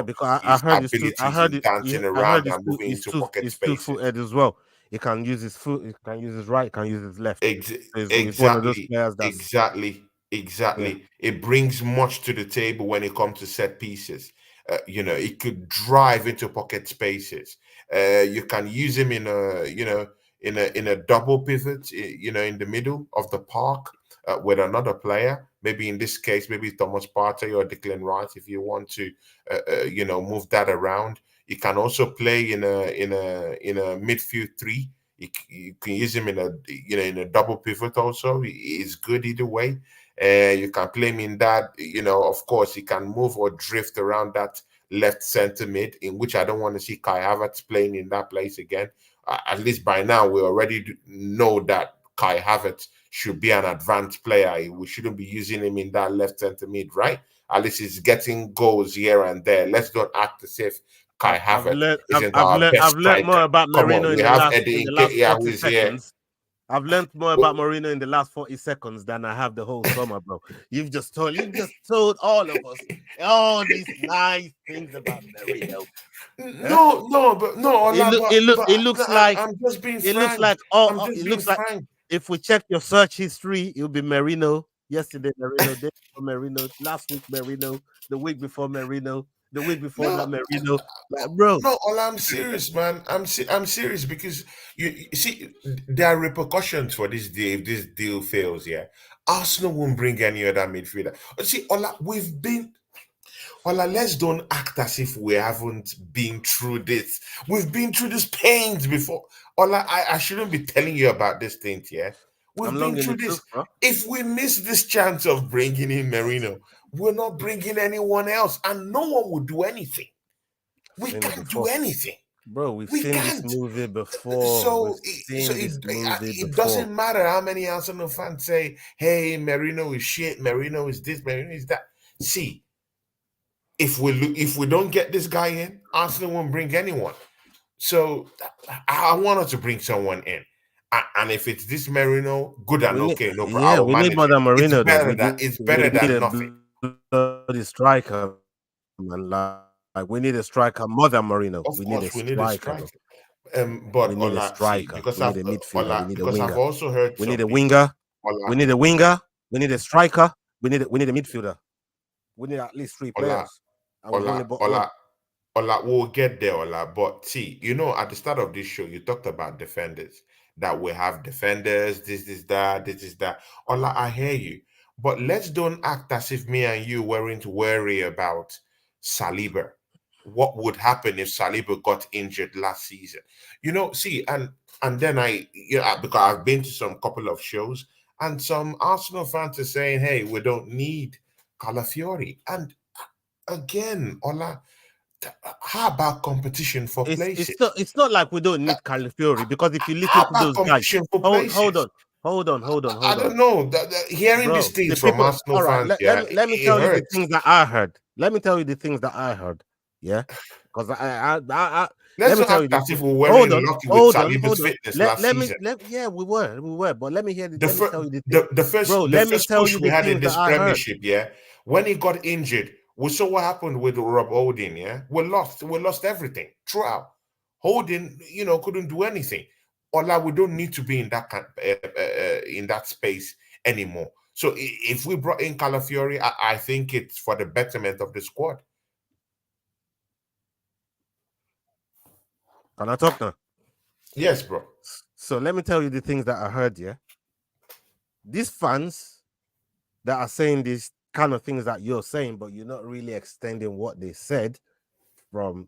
because I heard dancing around and moving into pocket spaces. He's 2-footed as well. He can use his foot. He can use his right. He can use his left. Exactly. One of those players Exactly. It brings much to the table when it comes to set pieces. It could drive into pocket spaces. You can use him in a double pivot. In the middle of the park with another player. Maybe in this case, maybe Thomas Partey or Declan Rice, if you want to, move that around. You can also play in a midfield three. You can use him in a double pivot also. He's good either way. You can play him in that. Of course, he can move or drift around that left center mid, in which I don't want to see Kai Havertz playing in that place again. At least by now, we already know that Kai Havertz should be an advanced player. We shouldn't be using him in that left center mid, right? At least he's getting goals here and there. Let's not act as if Kai Havertz isn't our best striker. I've learned more about Merino in the last 40 who's seconds. I've learned more about Merino in the last 40 seconds than I have the whole summer, bro. You've just told all of us all these nice things about Merino. No, but no, Ola, It no, looks like I'm just being it looks frank. like I'm just it being looks like frank. if we check your search history, it'll be Merino. Yesterday, Merino, day before Merino, last week Merino, the week before Merino, the week before No, that Merino. Like, bro, no, Ola, I'm serious, man. I'm serious because you see there are repercussions for this deal if this deal fails. Yeah, Arsenal won't bring any other midfielder. See, Ola, Ola, let's don't act as if we haven't been through this. We've been through these pains before. Ola, I shouldn't be telling you about these things, yeah? We've I'm been long in the through tooth, this. bro. If we miss this chance of bringing in Merino, we're not bringing anyone else, and no one will do anything. We Seen it can't do before. anything. Bro, we've We seen this can't. movie before. We've seen this movie It before. doesn't matter how many Arsenal fans say, "Hey, Merino is shit. Merino is this. Merino is that." See, if we don't get this guy in, Arsenal won't bring anyone. So I want us to bring someone in. And if it's this Merino, good and We need, okay, no problem. yeah, I'll we need manage more it. than It's Merino, though. better than nothing. A bloody striker, man. Like we need a striker more than Merino. Of We need a course, we need a striker, striker. bro. We But need a Ola, see, striker. We need a midfielder. We need a because I've winger. also heard We some need a people. winger. We Ola, need a winger. We need a striker. We need a midfielder. We need at least 3 Ola, players, and we've only bought one. Ola, we'll get there, Ola. But see, at the start of this show, you talked about defenders. That we have defenders, this is that, this is that. Ola, I hear you. But let's don't act as if me and you weren't worried about Saliba. What would happen if Saliba got injured last season? See, and then because I've been to some couple of shows, and some Arsenal fans are saying, hey, we don't need Calafiori. And again, Ola, how about competition for places? It's not like we don't need Calafiori, because if you listen How to about those guys, competition for hold places? on, hold on, I hold on, don't know. Hearing these bro. The things from people, Arsenal all right. fans, yeah, Let me it tell you the hurts. things that I heard. Let me tell you the things that I heard. Yeah, because let Let's me not tell act you the as thing. if we weren't lucky with Hold Saliba's on. fitness last season. Yeah, we were. But let me hear. The, Let me fir- tell you the thing, bro. the Let me first tell push you we the had in things that this I heard. Premiership, yeah, when he got injured, we saw what happened with Rob Holding, yeah. We lost everything throughout. Holding, couldn't do anything. Ola, we don't need to be in that space anymore. So if we brought in Calafiori, I think it's for the betterment of the squad. Can I talk now? Yes, bro. So let me tell you the things that I heard. Yeah, these fans that are saying these kind of things that you're saying, but you're not really extending what they said from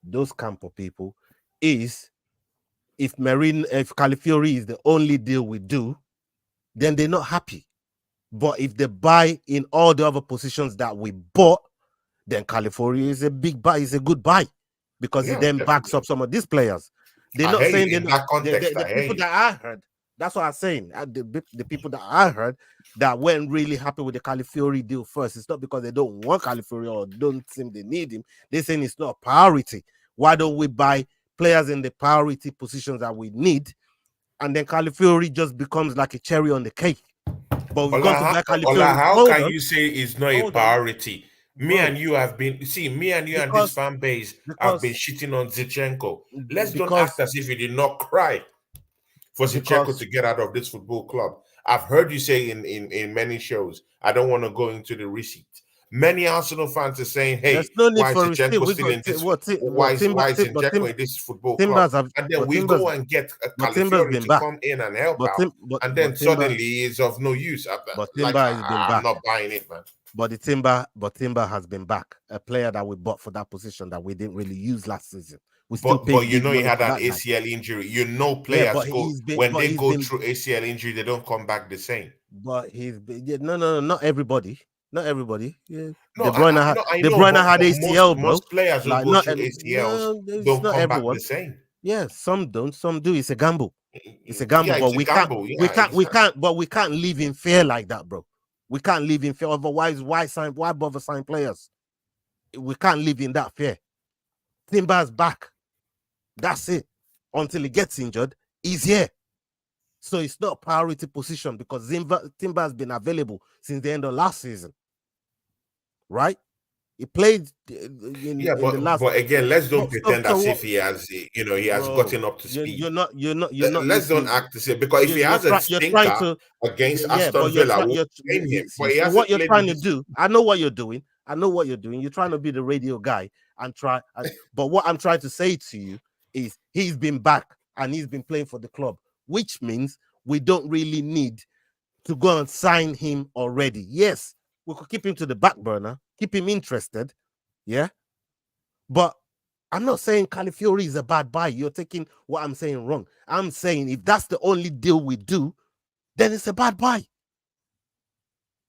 those camp of people, is if Calafiori is the only deal we do, then they're not happy. But if they buy in all the other positions that we bought, then Calafiori is a big buy, is a good buy, because he Yeah, then backs definitely. up some of these players. They're I not hear saying you they're in not, that context. the I hear people you. that I heard. That's what I'm saying. The people that I heard that weren't really happy with the Calafiori deal first. It's not because they don't want Calafiori or don't think they need him. They're saying it's not a priority. Why don't we buy players in the priority positions that we need, and then Calafiori just becomes like a cherry on the cake? But we've gone to buy Ola, Calafiori. how Hold can on, you say it's not a hold on, priority? Me bro. and you have been, see, me and you and this Because fan base have been because shitting on Zichenko. Let's don't act because as if you did not cry for Zichenko because to get out of this football club. I've heard you say in many shows, I don't want to go into the receipt. Many Arsenal fans are saying, there's hey, no need why is for receipt. Zichenko We still got in this? what Timber, Why is Zichenko in this football club? Timbers have, And then we go and get a but Timbers Calafiori been to back. come in and help out. And then But Timber, suddenly it's of no use. Timber has been I'm back. not buying it, man. But Timber has been back. A player that we bought for that position that we didn't really use last season. We still But paid big he money had for an that guy. ACL injury. Yeah, Players go when they go through ACL injury, they don't come back the same. But he's been, yeah, no, not everybody. Not everybody. Yeah. No, I De know, Bruyne had but ACL, bro. most players who Like go not through ACLs no, it's don't not come back the everyone. same. Yeah, some don't, some do. It's a gamble. It's a gamble, Yeah, but it's a gamble. Yeah, exactly. but we can't live in fear like that, bro. We can't live in fear. Otherwise, why bother sign players? We can't live in that fear. Timber's back. That's it. Until he gets injured, he's here. So it's not a priority position because Timber has been available since the end of last season, right? He played Yeah, in the last. but again, let's don't So, pretend so as what, if he has bro? gotten up to speed. You're not Let's don't listening. act to say, because if he has a You're trying stinker to against yeah, Aston but you're Villa, trying we'll you, blame him. But see, he so hasn't what you're played trying with to this. do, I know what you're doing. I know what you're doing. You're trying to be the radio guy and but what I'm trying to say to you is he's been back and he's been playing for the club, which means we don't really need to go and sign him already. Yes, we could keep him to the back burner, keep him interested, yeah. But I'm not saying Calafiori is a bad buy. You're taking what I'm saying wrong. I'm saying if that's the only deal we do, then it's a bad buy.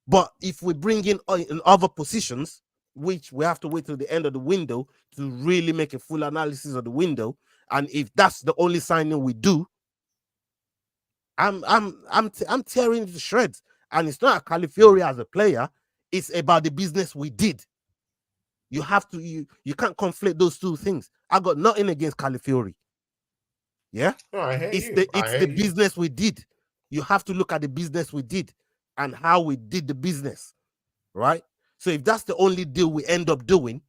But if we bring in other positions, which we have to wait till the end of the window to really make a full analysis of the window, and if that's the only signing we do, I'm tearing it to shreds. And it's not a Calafiori as a player; it's about the business we did. You have to you can't conflate those two things. I got nothing against Calafiori. Yeah, No, I hear it's you. I the hear you. business we did. You have to look at the business we did and how we did the business, right? So if that's the only deal we end up doing,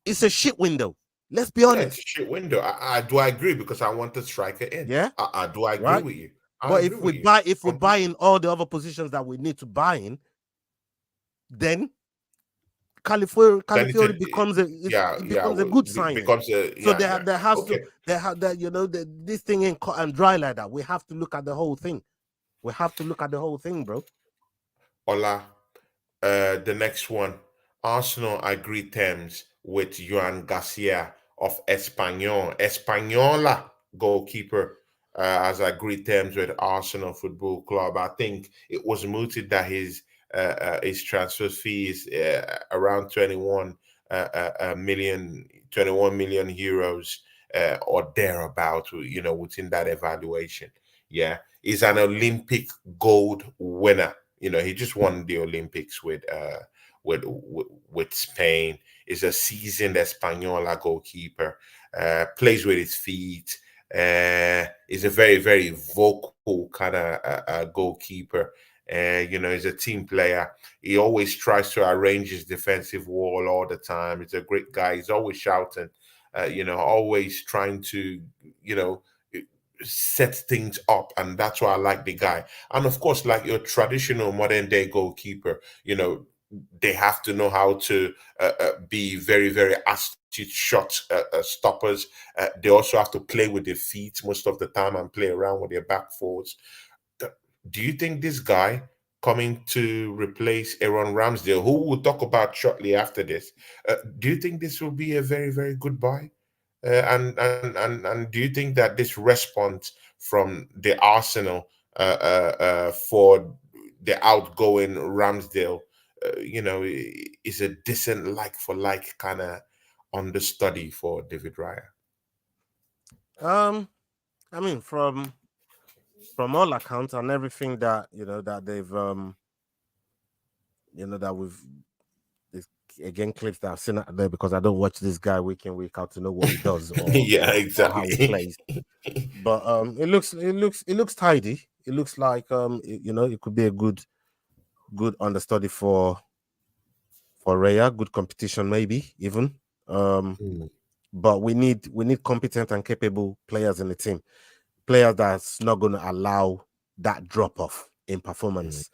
it's a shit window. Let's be Yeah, it's a honest. shit window. I do. I agree, because I want the striker in. Yeah, I do. I agree right. with you. I But agree with you. if we buy in all the other positions that we need to buy in, then Then it's a, Califiori becomes it yeah, becomes a good signing. becomes a, So yeah, yeah. there has to Okay, there have that this thing ain't cut and dry like that. We have to look at the whole thing. We have to look at the whole thing, bro. Ola. The next one, Arsenal agreed terms with Joan Garcia of Española goalkeeper, has agreed terms with Arsenal Football Club. I think it was mooted that his transfer fee is around 21 million euros, or thereabout. Within that evaluation. Yeah, he's an Olympic gold winner. He just won the Olympics with Spain. Is a seasoned Española goalkeeper. Plays with his feet. Is a very, very vocal kind of goalkeeper. He's a team player. He always tries to arrange his defensive wall all the time. He's a great guy. He's always shouting. Always trying to, you know, set things up, and that's why I like the guy. And of course, like your traditional modern day goalkeeper, they have to know how to be very, very astute shot stoppers. They also have to play with their feet most of the time and play around with their back fours. Do you think this guy coming to replace Aaron Ramsdale, who we'll talk about shortly after this, do you think this will be a very, very good buy? And do you think that this response from the Arsenal for the outgoing Ramsdale, is a decent like for like kind of understudy for David Raya? Um, I mean, from all accounts and everything that that they've that we've this again clips that I've seen out there because I don't watch this guy week in week out to know what he does Yeah, or how he exactly. plays. But it looks tidy. It looks like it could be a good understudy for Raya, good competition maybe even. Um, Mm, but we need competent and capable players in the team. Players that's not going to allow that drop off in mm, performance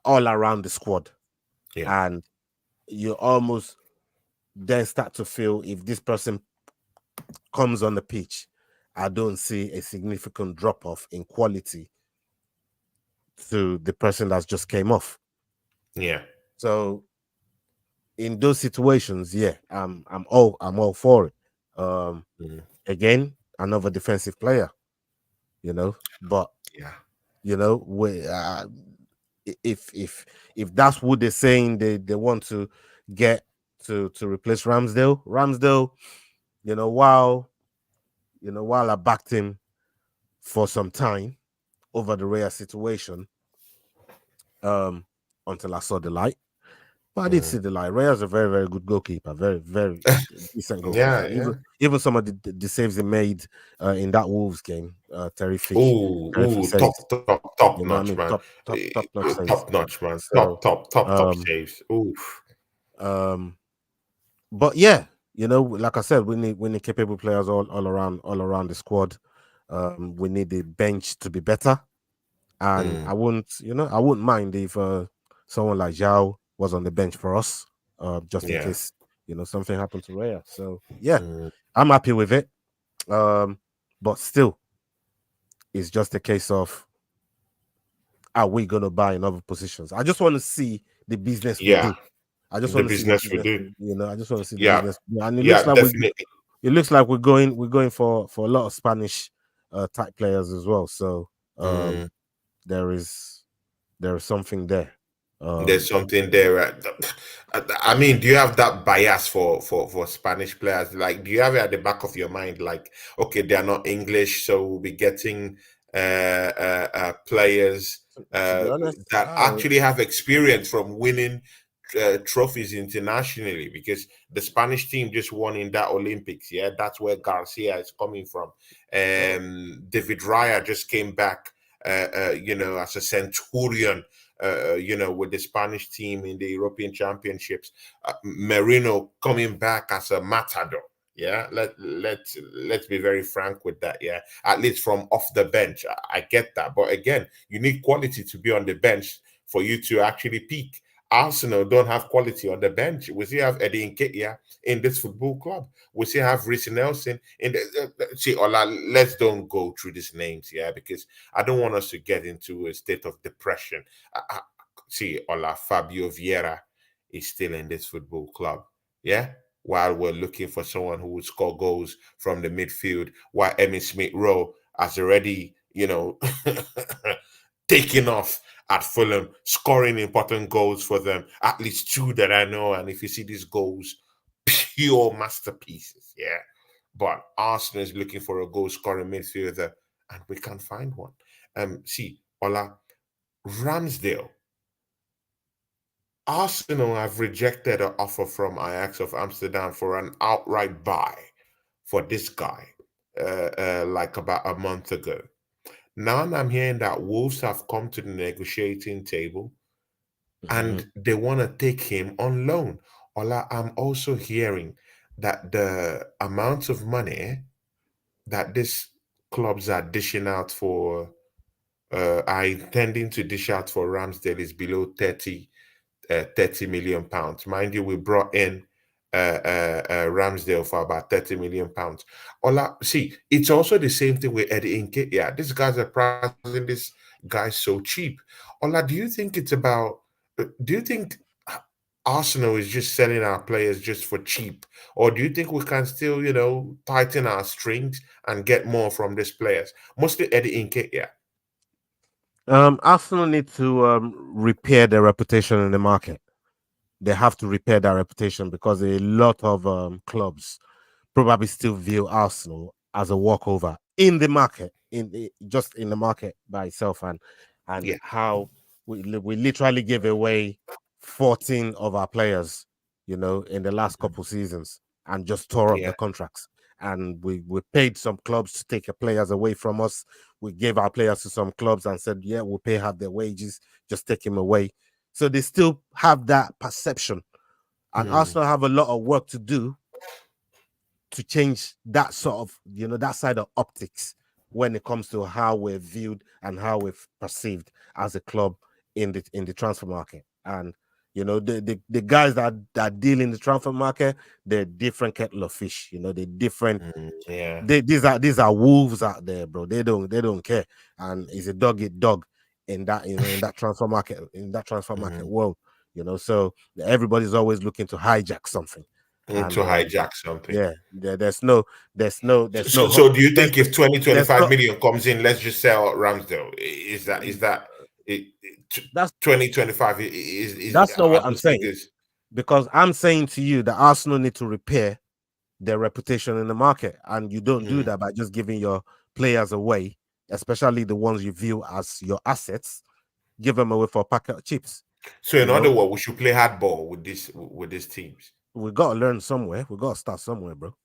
all around the squad. yeah, And you almost then start to feel if this person comes on the pitch, I don't see a significant drop off in quality to the person that's just came off. yeah. So in those situations, yeah, I'm all for it. Mm, Again, another defensive player, but yeah. we if that's what they're saying they want to get to replace Ramsdale, while while I backed him for some time over the rare situation, um, until I saw the light. But I did see the lie. Raya's a very, very good goalkeeper. Very, very decent Yeah, goalkeeper. yeah. Even some of the saves he made in that Wolves game, terrific, Ooh, terrific ooh, top, saves. top You know what I notch, mean? man. Top notch saves. Top notch, man. So, Top um, saves. Oof. um, but yeah, like I said, we need capable players all around the squad. We need the bench to be better, and Mm, I wouldn't mind if someone like Zhao was on the bench for us, just in yeah. case something happened to Raya. So yeah, Mm, I'm happy with it. But still, it's just a case of, are we gonna buy in other positions? I just want to see the business we yeah. do. I just The want to see the business we business. do. I just want to see the Yeah. business, and it looks Yeah, like we. definitely. It looks like we're going for a lot of Spanish type players as well. So Mm. there is something there. There's Um, something there. I mean, do you have that bias for Spanish players? Like, do you have it at the back of your mind? Like, okay, they are not English, so we'll be getting players to be honest, that actually have experience from winning trophies internationally. Because the Spanish team just won in that Olympics. Yeah, that's where Garcia is coming from. David Raya just came back, as a centurion, with the Spanish team in the European Championships. Merino coming back as a matador. Yeah, let's be very frank with that. Yeah, at least from off the bench, I get that. But again, you need quality to be on the bench for you to actually peak. Arsenal don't have quality on the bench. We still have Eddie Nketiah in this football club. We still have Reece Nelson in the. See, Ola, let's don't go through these names, yeah, because I don't want us to get into a state of depression. See, Ola, Fabio Vieira is still in this football club, yeah. While we're looking for someone who would score goals from the midfield, while Emmy Smith Rowe has already, taking off at Fulham, scoring important goals for them, at least two that I know. And if you see these goals, pure masterpieces, yeah. But Arsenal is looking for a goal scoring midfielder, and we can't find one. See, Ola, Ramsdale. Arsenal have rejected an offer from Ajax of Amsterdam for an outright buy for this guy, like about a month ago. Now I'm hearing that Wolves have come to the negotiating table mhm. and they want to take him on loan. Ola, I'm also hearing that the amount of money that these clubs are dishing out for, are intending to dish out for Ramsdale is below 30 million pounds. Mind you, we brought in Ramsdale for about 30 million pounds. Ola, see, it's also the same thing with Eddie Nketiah. Yeah, these guys are pricing this guy so cheap. Ola, do you think Arsenal is just selling our players just for cheap? Or do you think we can still, tighten our strings and get more from these players? Mostly Eddie Nketiah. Yeah. Arsenal need to repair their reputation in the market. They have to repair their reputation because a lot of clubs probably still view Arsenal as a walkover in the market, just in the market by itself, and Yeah. how we literally gave away 14 of our players, in the last couple seasons, and just tore up Yeah. the contracts. And we paid some clubs to take the players away from us. We gave our players to some clubs and said, yeah, we'll pay half their wages, just take him away. So they still have that perception. And Mm, Arsenal have a lot of work to do to change that sort of, that side of optics when it comes to how we're viewed and how we're perceived as a club in the transfer market. And the guys that deal in the transfer market, they're different kettle of fish. They're different. yeah. These are wolves out there, bro. They don't care. And it's a dog eat dog in that transfer market Mhm. world. So everybody's always looking to hijack something. To And hijack something. yeah, there's no So do you there's think if 20, there's 25 no million comes in, let's just sell Ramsdale? Is that 2025 is that's not I what I'm don't think saying, is. because I'm saying to you that Arsenal need to repair their reputation in the market, and you don't do Mm, that by just giving your players away, especially the ones you view as your assets. Give them away for a packet of chips. So in You other know, words, we should play hardball with these teams. we got to learn somewhere. We got to start somewhere, bro.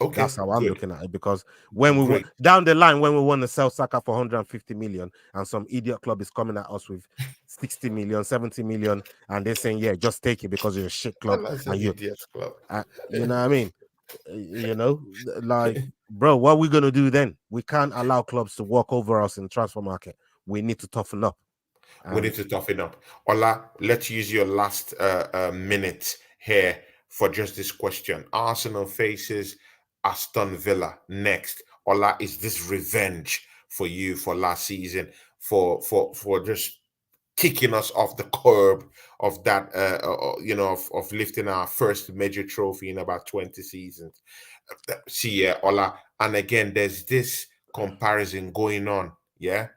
That's Okay, how I'm good, looking at it. Because when we great. down the line, when we want to sell Saka for 150 million, and some idiot club is coming at us with 60 million, 70 million, and they're saying, "Yeah, just take it because you're a shit club," That's an and idiot club. you know what I mean? You know, like, bro, what are we gonna do then? We can't allow clubs to walk over us in the transfer market. We need to toughen up. We And need to toughen up. Ola, let's use your last minute here for just this question. Arsenal faces Aston Villa next. Ola, is this revenge for you for last season for just kicking us off the curb of that of lifting our first major trophy in about 20 seasons? See, yeah, Ola, and again, there's this comparison going on, yeah,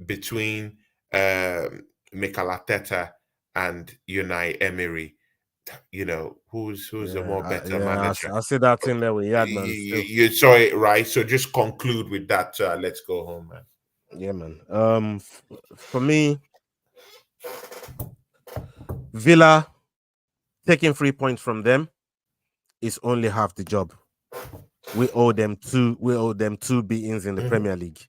between Mikel Arteta and Unai Emery. You know, who's the more better manager? I see that thing there with Yadman still. You saw it, right? So just conclude with that. Let's go home, man. Yeah, man. For me, Villa taking 3 points from them is only half the job. We owe them two. We owe them two beatings in the Mhm. Premier League.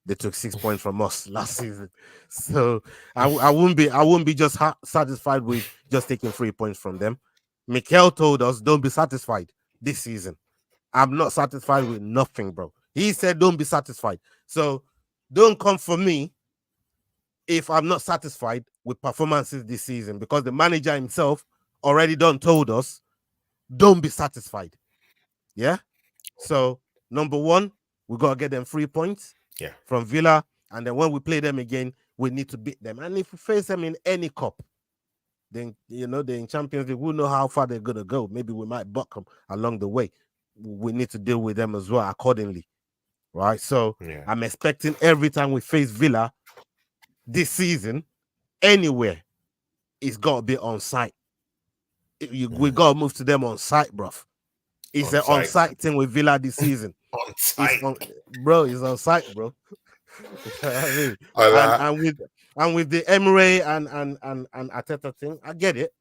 They took 6 points from us last season, so I wouldn't be just satisfied with just taking 3 points from them. Mikel told us, "Don't be satisfied this season." I'm not satisfied with nothing, bro. He said, "Don't be satisfied." So don't come for me if I'm not satisfied with performances this season, because the manager himself already done told us, "Don't be satisfied." Yeah. So number one, we gotta get them 3 points Yeah, from Villa, and then when we play them again, we need to beat them. And if we face them in any cup, then they're in Champions League. We'll know how far they're gonna go. Maybe we might buck them along the way. We need to deal with them as well accordingly, right? So yeah. I'm expecting every time we face Villa this season, anywhere, it's got to be on site. We got to move to them on site, bro. It's On an on site, site thing with Villa this season. on It's site. on, bro. It's on site, bro. You know what I mean? And Ola, with the Emery and Arteta thing, I get it.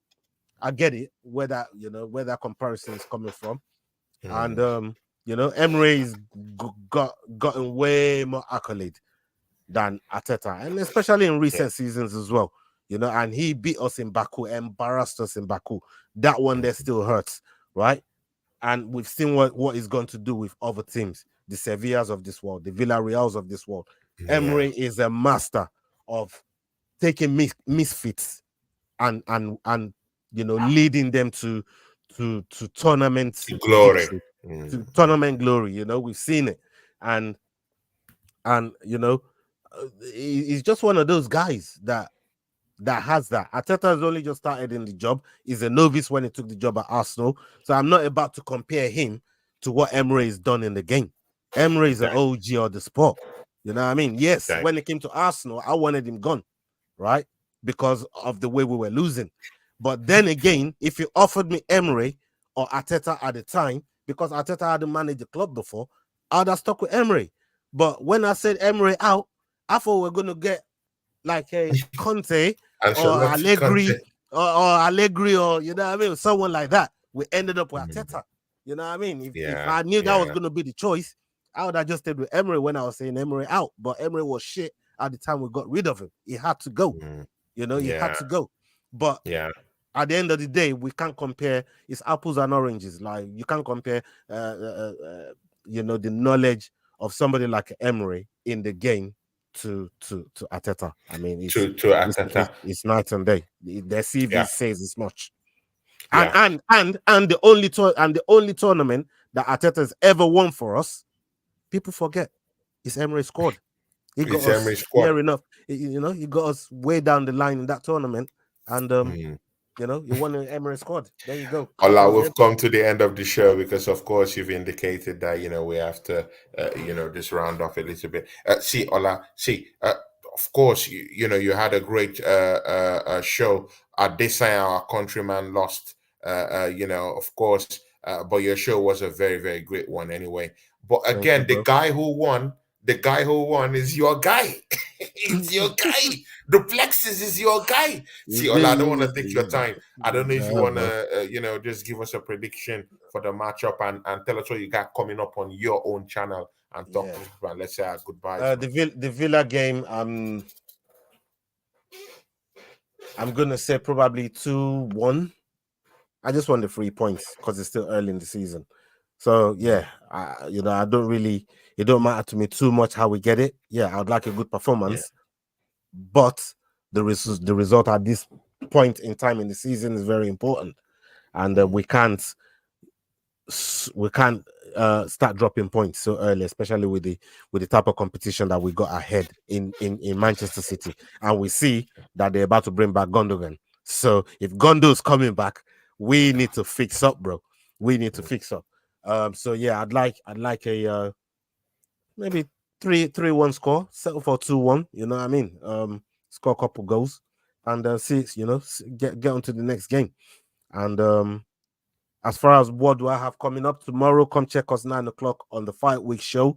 I get it. Where that comparison is coming from, and mm, Emery's gotten way more accolade than Arteta, and especially in yeah, recent seasons as well. And he beat us in Baku, embarrassed us in Baku. That one there still hurts, right? And we've seen what he's going to do with other teams, the Sevillas of this world, the Villarreals of this world. yeah. Emery is a master of taking misfits and leading them to tournament Glory. victory, to Mm, tournament glory. We've seen it, and he's just one of those guys that has that. Arteta has only just started in the job. He's a novice when he took the job at Arsenal. So I'm not about to compare him to what Emery has done in the game. Emery is an thank, OG of the sport. You know what I mean? Yes, thank. when it came to Arsenal, I wanted him gone, right? Because of the way we were losing. But then again, if you offered me Emery or Arteta at the time, because Arteta hadn't managed the club before, I'd have stuck with Emery. But when I said Emery out, I thought we are going to get like a Conte And or Charlotte Allegri content. or Allegri, or I mean, someone like that. We ended up with Mm, Arteta. You know what I mean? If yeah, I knew that was yeah. going to be the choice, I would have just stayed with Emery when I was saying Emery out. But Emery was shit at the time we got rid of him. He had to go. Mm, He had yeah, to go. But yeah. at the end of the day, we can't compare. It's apples and oranges. Like, you can't compare, the knowledge of somebody like Emery in the game to Arteta. I mean, To Atata. it's night and day. Their CV Yeah, says as much. And yeah. the only tournament that Arteta has ever won for us, people forget, is Emery squad. He got It's us Emery squad. near enough. He got us way down the line in that tournament, and Mm. you won an Emirates squad. There you go. Clap Ola, your we've hands. come to the end of the show because, of course, you've indicated that we have to, just round off a little bit. See, Ola, see, of course, you had a great show. At this time, our countryman lost. Of course, but your show was a very, very great one anyway. But Thank you, again, the bro. guy who won, the guy who won is your guy. It's your guy. The Plexus is your guy. See, Ola, I don't want to take your time. I don't know if you Nah, want bro. to, just give us a prediction for the matchup and tell us what you got coming up on your own channel and talk Yeah. to people. And let's say our goodbyes, man. The Villa game, I'm gonna say probably 2-1. I just want the 3 points because it's still early in the season. So yeah, I don't really. It don't matter to me too much how we get it. Yeah, I'd like a good Yeah. performance, but the result at this point in time in the season is very important, and we can't start dropping points so early, especially with the type of competition that we got ahead in Manchester City, and we see that they're about to bring back Gundogan. So if Gondo's coming back, we need to fix up, bro. We need to fix up. So yeah, I'd like a maybe 3-1 score, settle for 2-1. You know what I mean? Score a couple goals and see, get onto the next game. And as far as what do I have coming up tomorrow, come check us 9 o'clock on the Fight Week show.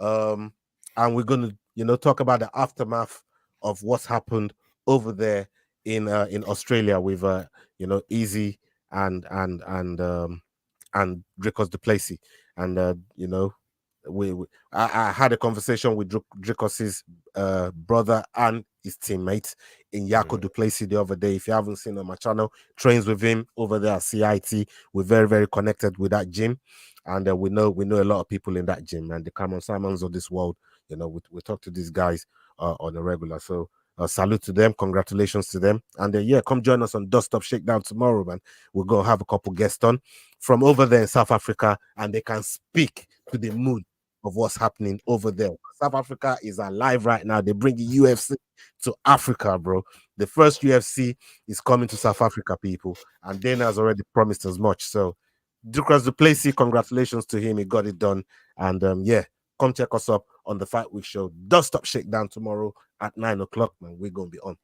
And we're gonna, talk about the aftermath of what's happened over there in Australia with Easy and Dricos Duplessis. And I had a conversation with Dricos's brother and his teammate in Yako Duplessis the other day. If you haven't seen on my channel, trains with him over there at CIT. We're very, very connected with that gym, and we know a lot of people in that gym, and the Cameron Simons of this world. We talk to these guys on a regular. So salute to them, congratulations to them, and yeah, come join us on Dust Up Shakedown tomorrow, man. We're gonna have a couple guests on from over there in South Africa, and they can speak to the mood of what's happening over there. South Africa is alive right now. They bring the UFC to Africa, bro. The first UFC is coming to South Africa, people, and Dana has already promised as much. So, Ducras Duplessis, congratulations to him. He got it done. And yeah, come check us up on the Fight Week show. Dust Up Shakedown tomorrow at 9 o'clock, man. We're going to be on.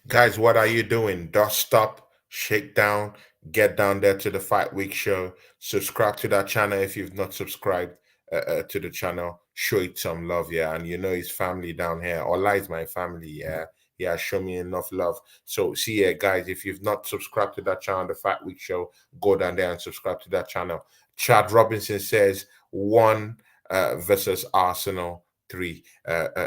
Guys, what are you doing? Dust up, shake down, get down there to the Fight Week show. Subscribe to that channel if you've not subscribed to the channel. Show it some love, yeah. And his family down here. Ola is my family, yeah. Yeah, show me enough love. So, see ya, guys. If you've not subscribed to that channel, the Fight Week show, go down there and subscribe to that channel. Chad Robinson says 1 versus Arsenal 3.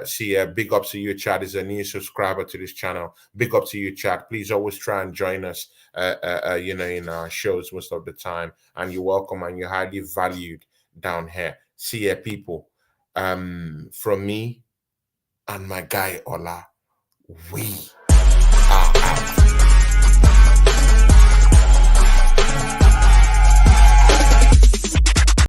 See, big ups to you, Chad. Is a new subscriber to this channel. Big up to you, Chad. Please always try and join us, in our shows most of the time. And you're welcome and you're highly valued down here. See, people. From me and my guy Ola, we